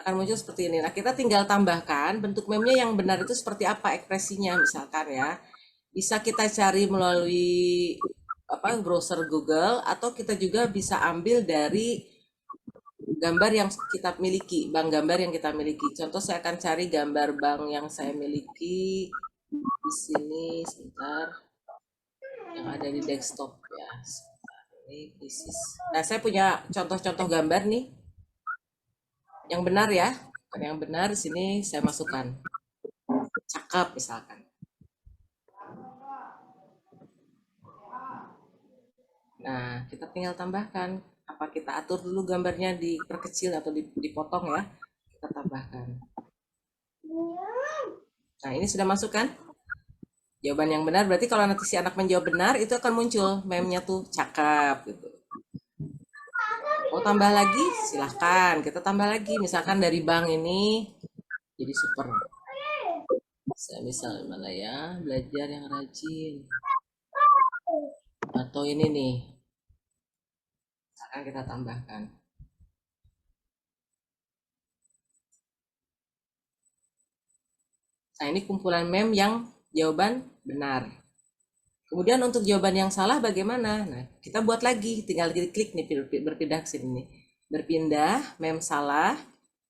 akan muncul seperti ini. Nah, kita tinggal tambahkan bentuk meme-nya yang benar itu seperti apa ekspresinya misalkan ya. Bisa kita cari melalui browser Google atau kita juga bisa ambil dari gambar yang kita miliki, bank gambar yang kita miliki. Contoh saya akan cari gambar bank yang saya miliki di sini sebentar. Yang ada di desktop ya. Ini krisis. Nah, saya punya contoh-contoh gambar nih. Yang benar ya. Yang benar di sini saya masukkan. Cakep misalkan. Nah, kita tinggal tambahkan. Apa kita atur dulu gambarnya diperkecil atau dipotong ya. Kita tambahkan. Nah, ini sudah masuk kan? Jawaban yang benar berarti kalau nanti si anak menjawab benar itu akan muncul meme-nya tuh cakep gitu. Mau tambah lagi? Silahkan kita tambah lagi. Misalkan dari bank ini jadi super. Saya misal mana ya, belajar yang rajin. Atau ini nih. Akan kita tambahkan. Nah, ini kumpulan meme yang jawaban benar. Kemudian untuk jawaban yang salah bagaimana? Nah, kita buat lagi, tinggal klik nih berpindah ke sini nih. Berpindah, meme salah,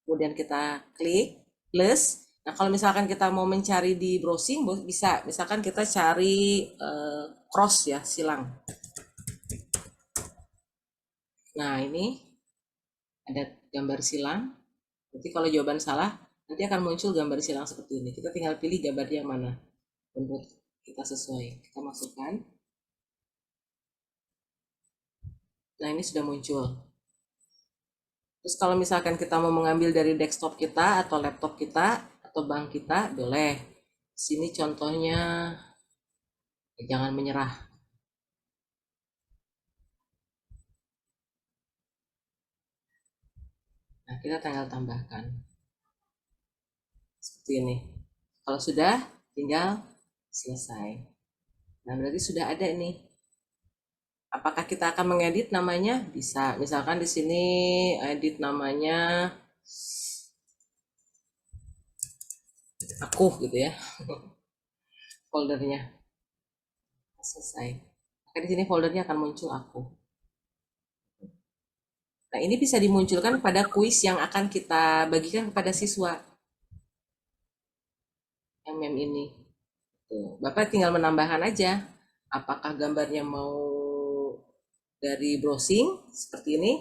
kemudian kita klik plus. Nah, kalau misalkan kita mau mencari di browsing bisa, misalkan kita cari cross ya, silang. Nah, ini ada gambar silang. Nanti kalau jawaban salah, nanti akan muncul gambar silang seperti ini. Kita tinggal pilih gambar yang mana menurut kita sesuai. Kita masukkan. Nah, ini sudah muncul. Terus kalau misalkan kita mau mengambil dari desktop kita atau laptop kita atau bank kita, boleh. Sini contohnya, jangan menyerah. Nah, kita tinggal tambahkan. Seperti ini. Kalau sudah, tinggal selesai. Nah, berarti sudah ada nih. Apakah kita akan mengedit namanya? Bisa. Misalkan di sini edit namanya aku gitu ya. Foldernya. Selesai. Maka di sini foldernya akan muncul aku. Nah, ini bisa dimunculkan pada kuis yang akan kita bagikan kepada siswa. Yang meme ini. Tuh, Bapak tinggal menambahkan aja. Apakah gambarnya mau dari browsing seperti ini,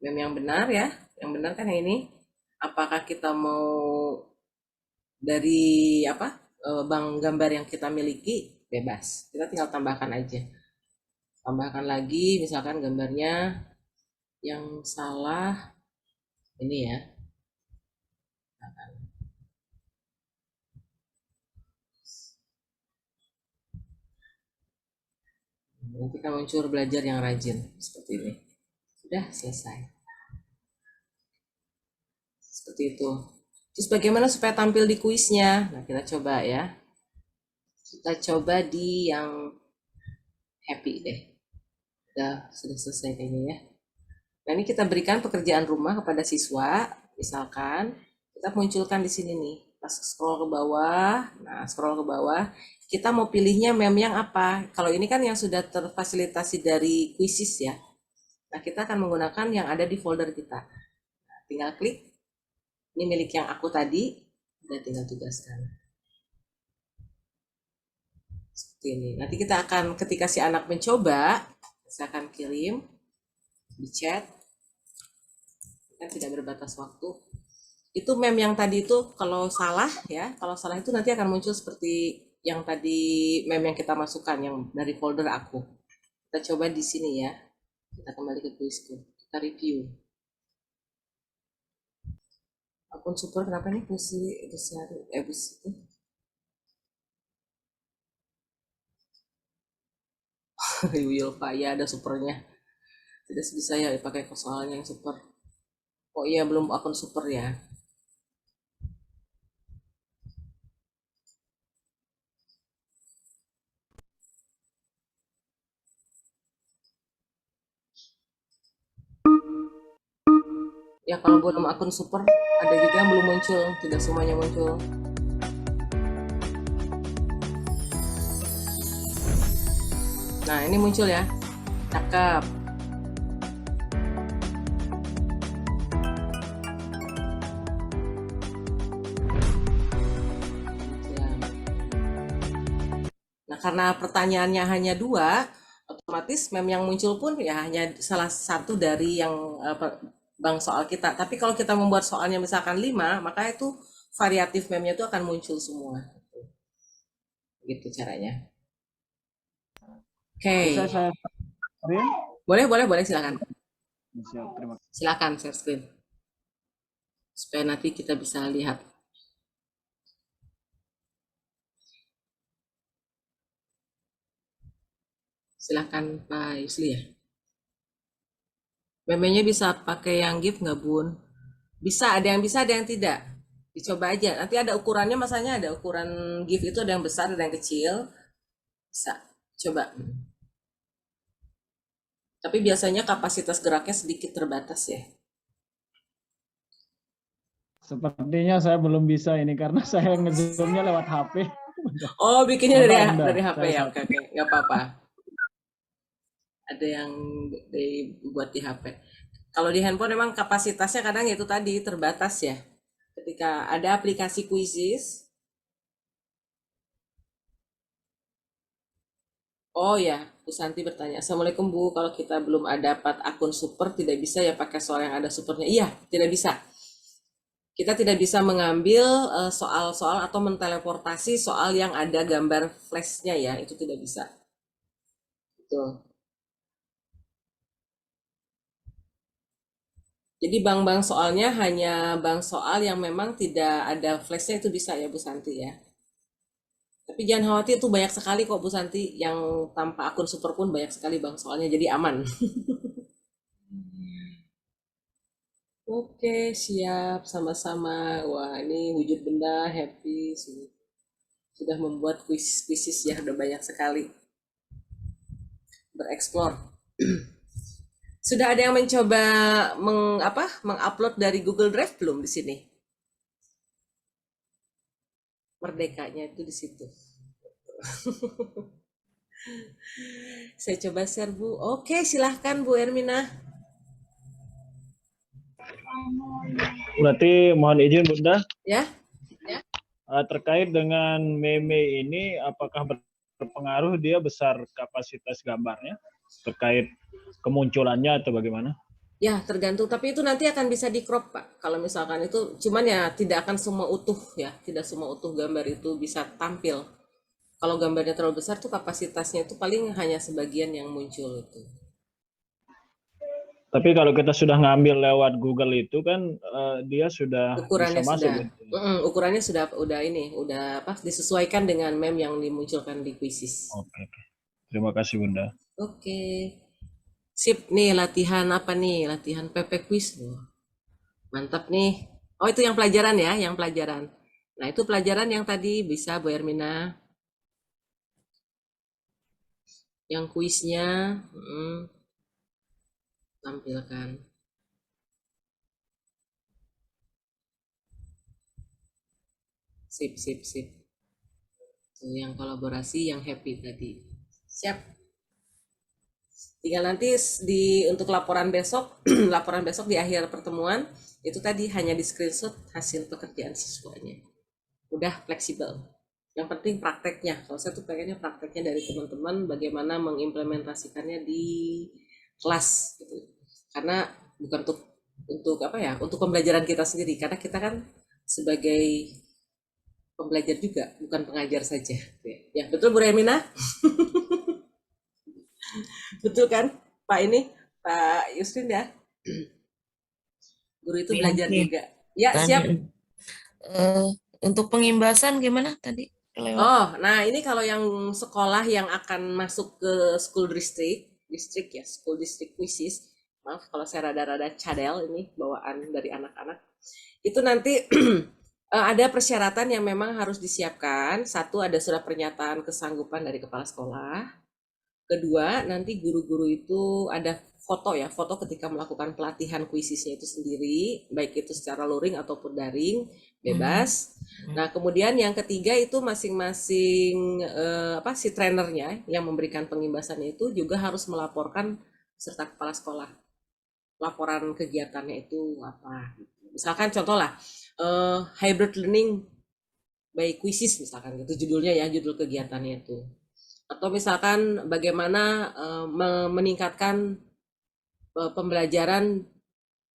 meme yang benar ya, yang benar kan yang ini. Apakah kita mau dari bank gambar yang kita miliki, bebas. Kita tinggal tambahkan aja. Tambahkan lagi, misalkan gambarnya yang salah ini ya. Nanti kan muncul belajar yang rajin seperti ini. Sudah selesai. Seperti itu. Terus bagaimana supaya tampil di kuisnya? Nah, kita coba ya. Kita coba di yang happy deh. Sudah selesai kayaknya ya. Nah, ini kita berikan pekerjaan rumah kepada siswa. Misalkan kita munculkan di sini nih. Pas scroll ke bawah. Nah, scroll ke bawah. Kita mau pilihnya meme yang apa? Kalau ini kan yang sudah terfasilitasi dari Quizzes ya. Nah, kita akan menggunakan yang ada di folder kita. Nah, tinggal klik. Ini milik yang aku tadi. Dan tinggal tugaskan. Seperti ini. Nanti kita akan, ketika si anak mencoba, saya akan kirim di chat. Kan tidak berbatas waktu. Itu meme yang tadi itu kalau salah ya, kalau salah itu nanti akan muncul seperti yang tadi meme yang kita masukkan yang dari folder aku. Kita coba di sini ya. Kita kembali ke kuisku. Kita review. Akun super kenapa nih besar itu? Wilfa ya ada supernya. Tidak bisa ya dipakai soalnya yang super. Oh iya belum akun super ya. Ya kalau belum akun super, ada juga yang belum muncul, tidak semuanya muncul. Nah, ini muncul ya. Cakep. Ya. Nah, karena pertanyaannya hanya 2, otomatis meme yang muncul pun ya hanya salah satu dari yang bank soal kita. Tapi kalau kita membuat soalnya misalkan 5, maka itu variatif meme-nya itu akan muncul semua. Gitu caranya. Oke. Bisa saya screen? Boleh silakan. Siap, terima kasih. Silakan share screen. Supaya nanti kita bisa lihat. Silakan Pak Yusli ya. Memenya bisa pakai yang GIF nggak Bun? Bisa, ada yang bisa, ada yang tidak. Dicoba aja. Nanti ada ukurannya, masanya ada ukuran GIF itu, ada yang besar, ada yang kecil. Bisa. Coba. Tapi biasanya kapasitas geraknya sedikit terbatas ya. Sepertinya saya belum bisa ini karena saya ngezoomnya lewat HP. Oh, bikinnya dari HP Saya ya. Oke, nggak apa-apa. Ada yang dibuat di HP. Kalau di handphone memang kapasitasnya kadang itu tadi terbatas ya. Ketika ada aplikasi Quizzes. Oh ya, Bu Santi bertanya, Assalamualaikum Bu, kalau kita belum dapat akun super tidak bisa ya pakai soal yang ada supernya? Iya, tidak bisa. Kita tidak bisa mengambil soal-soal atau menteleportasi soal yang ada gambar flashnya ya, itu tidak bisa. Betul. Jadi bank-bank soalnya hanya bank soal yang memang tidak ada flashnya itu bisa ya Bu Santi ya. Tapi jangan khawatir, itu banyak sekali kok Bu Santi, yang tanpa akun super pun banyak sekali bank soalnya, jadi aman. Oke, siap, sama-sama. Wah, ini wujud benda happy sudah membuat kuis-kuisis ya, udah banyak sekali bereksplor. Sudah ada yang mencoba mengupload dari Google Drive belum di sini? Merdekanya itu di situ. Saya coba share Bu. Oke, silahkan Bu Ermina. Berarti mohon izin Bunda. Ya. Terkait dengan meme ini, apakah berpengaruh dia besar kapasitas gambarnya terkait kemunculannya atau bagaimana? Ya, tergantung. Tapi itu nanti akan bisa di crop, Pak. Kalau misalkan itu, cuman ya tidak akan semua utuh ya. Tidak semua utuh gambar itu bisa tampil. Kalau gambarnya terlalu besar tuh kapasitasnya itu paling hanya sebagian yang muncul itu. Tapi kalau kita sudah ngambil lewat Google itu kan dia sudah ukurannya bisa masuk. Ukurannya udah disesuaikan dengan meme yang dimunculkan di Quizzes. Oke. Terima kasih Bunda. Oke. Sip nih, latihan apa nih? Latihan PP Quiz. Mantap nih. Oh, itu yang pelajaran ya, yang pelajaran. Nah, itu pelajaran yang tadi bisa Bu Ermina. Yang kuisnya tampilkan. Sip. Tuh, yang kolaborasi, yang happy tadi. Siap. Tinggal nanti untuk laporan besok, laporan besok di akhir pertemuan, itu tadi hanya di screenshot hasil pekerjaan siswanya. Udah fleksibel. Yang penting prakteknya. Kalau saya tuh pengennya prakteknya dari teman-teman bagaimana mengimplementasikannya di kelas gitu. Karena bukan untuk pembelajaran kita sendiri, karena kita kan sebagai pembelajar juga, bukan pengajar saja. Ya, betul Bu Remina? Betul kan Pak Yusrin ya? Guru itu belajar juga. Ya, siap. Untuk pengimbasan gimana tadi? Oh, nah ini kalau yang sekolah yang akan masuk ke school district ya, school district quizzes. Maaf kalau saya rada-rada cadel ini bawaan dari anak-anak. Itu nanti ada persyaratan yang memang harus disiapkan. Satu, ada surat pernyataan kesanggupan dari kepala sekolah. Kedua, nanti guru-guru itu ada foto ya, foto ketika melakukan pelatihan kuisisnya itu sendiri, baik itu secara luring ataupun daring, bebas. Nah, kemudian yang ketiga itu masing-masing si trainernya yang memberikan pengimbasannya itu juga harus melaporkan beserta kepala sekolah. Laporan kegiatannya itu apa. Misalkan contoh lah, hybrid learning by quizzes misalkan gitu judulnya ya, judul kegiatannya itu. Atau misalkan bagaimana meningkatkan pembelajaran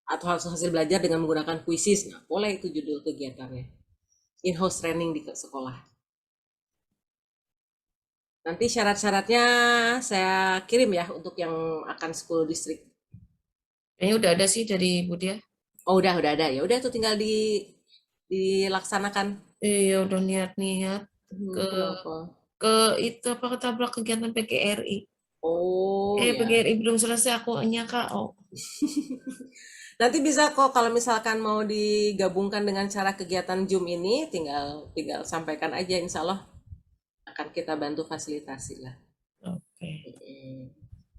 atau hasil belajar dengan menggunakan quizzes. Nah, boleh itu judul kegiatannya. In-house training di sekolah. Nanti syarat-syaratnya saya kirim ya untuk yang akan school district. Kayaknya udah ada sih dari Bu Dia. Oh, udah ada. Ya udah itu tinggal dilaksanakan. Iya, udah niat-niat Kenapa? ke itu apa ketabrak kegiatan PGRI. Oh, ya. PGRI belum selesai aku KO. Nanti bisa kok kalau misalkan mau digabungkan dengan cara kegiatan Zoom ini, tinggal sampaikan aja, insya Allah akan kita bantu fasilitasi lah. Oke.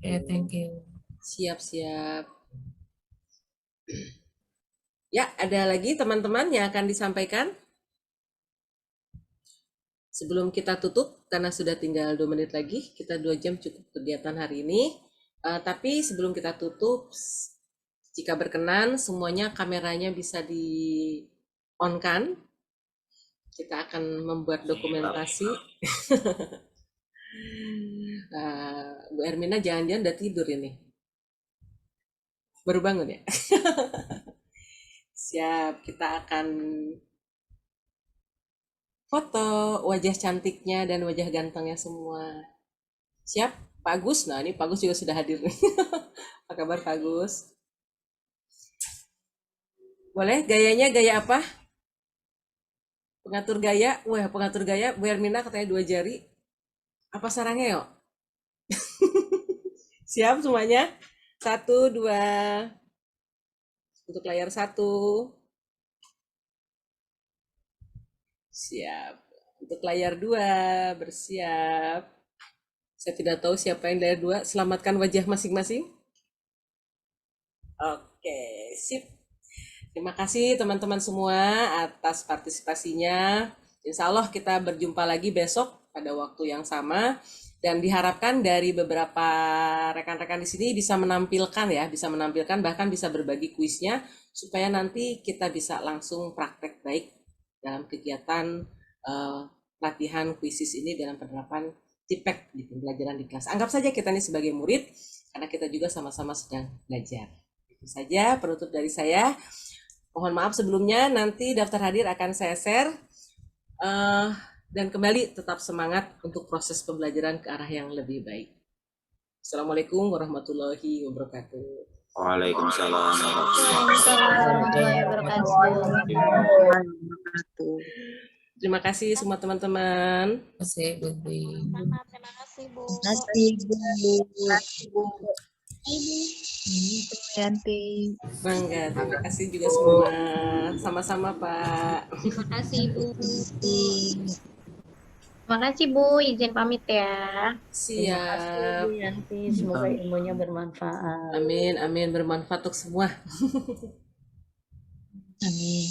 Ya, thank you. Siap. Ya, ada lagi teman-teman yang akan disampaikan? Sebelum kita tutup, karena sudah tinggal 2 menit lagi, kita 2 jam cukup kegiatan hari ini. Tapi sebelum kita tutup, jika berkenan, semuanya kameranya bisa di-on-kan. Kita akan membuat dokumentasi. Bu Ermina jangan-jangan udah tidur ini. Baru bangun ya? Siap, kita akan foto wajah cantiknya dan wajah gantengnya semua. Siap, Pak Agus? Nah, ini Pak Agus juga sudah hadir. Apa kabar Pak Agus? Boleh, gayanya gaya apa? Pengatur gaya? Wah, pengatur gaya, Bu Hermina katanya 2 jari. Apa sarangnya yuk? Siap semuanya? 1, 2. Untuk layar 1. Siap. Untuk layar 2, bersiap. Saya tidak tahu siapa yang layar 2. Selamatkan wajah masing-masing. Oke, sip. Terima kasih teman-teman semua atas partisipasinya. Insya Allah kita berjumpa lagi besok pada waktu yang sama. Dan diharapkan dari beberapa rekan-rekan di sini bisa menampilkan bahkan bisa berbagi kuisnya supaya nanti kita bisa langsung praktek baik dalam kegiatan latihan kuisis ini dalam penerapan TIPEK di pembelajaran di kelas. Anggap saja kita ini sebagai murid karena kita juga sama-sama sedang belajar. Itu saja penutup dari saya. Mohon maaf sebelumnya, nanti daftar hadir akan saya share. Dan kembali tetap semangat untuk proses pembelajaran ke arah yang lebih baik. Assalamualaikum warahmatullahi wabarakatuh. Waalaikumsalam Warahmatullahi wabarakatuh. Terima kasih semua teman-teman. Terima kasih, Bu. Terima kasih, Bu. Terima kasih, Bu. Yanti. Bangga, terima kasih juga semua. Sama-sama, Pak. Terima kasih, Bu. Terima kasih, Bu. Izin pamit ya. Siap. Bu Yanti, semoga ilmunya bermanfaat. Amin, amin. Bermanfaat untuk semua. Amin.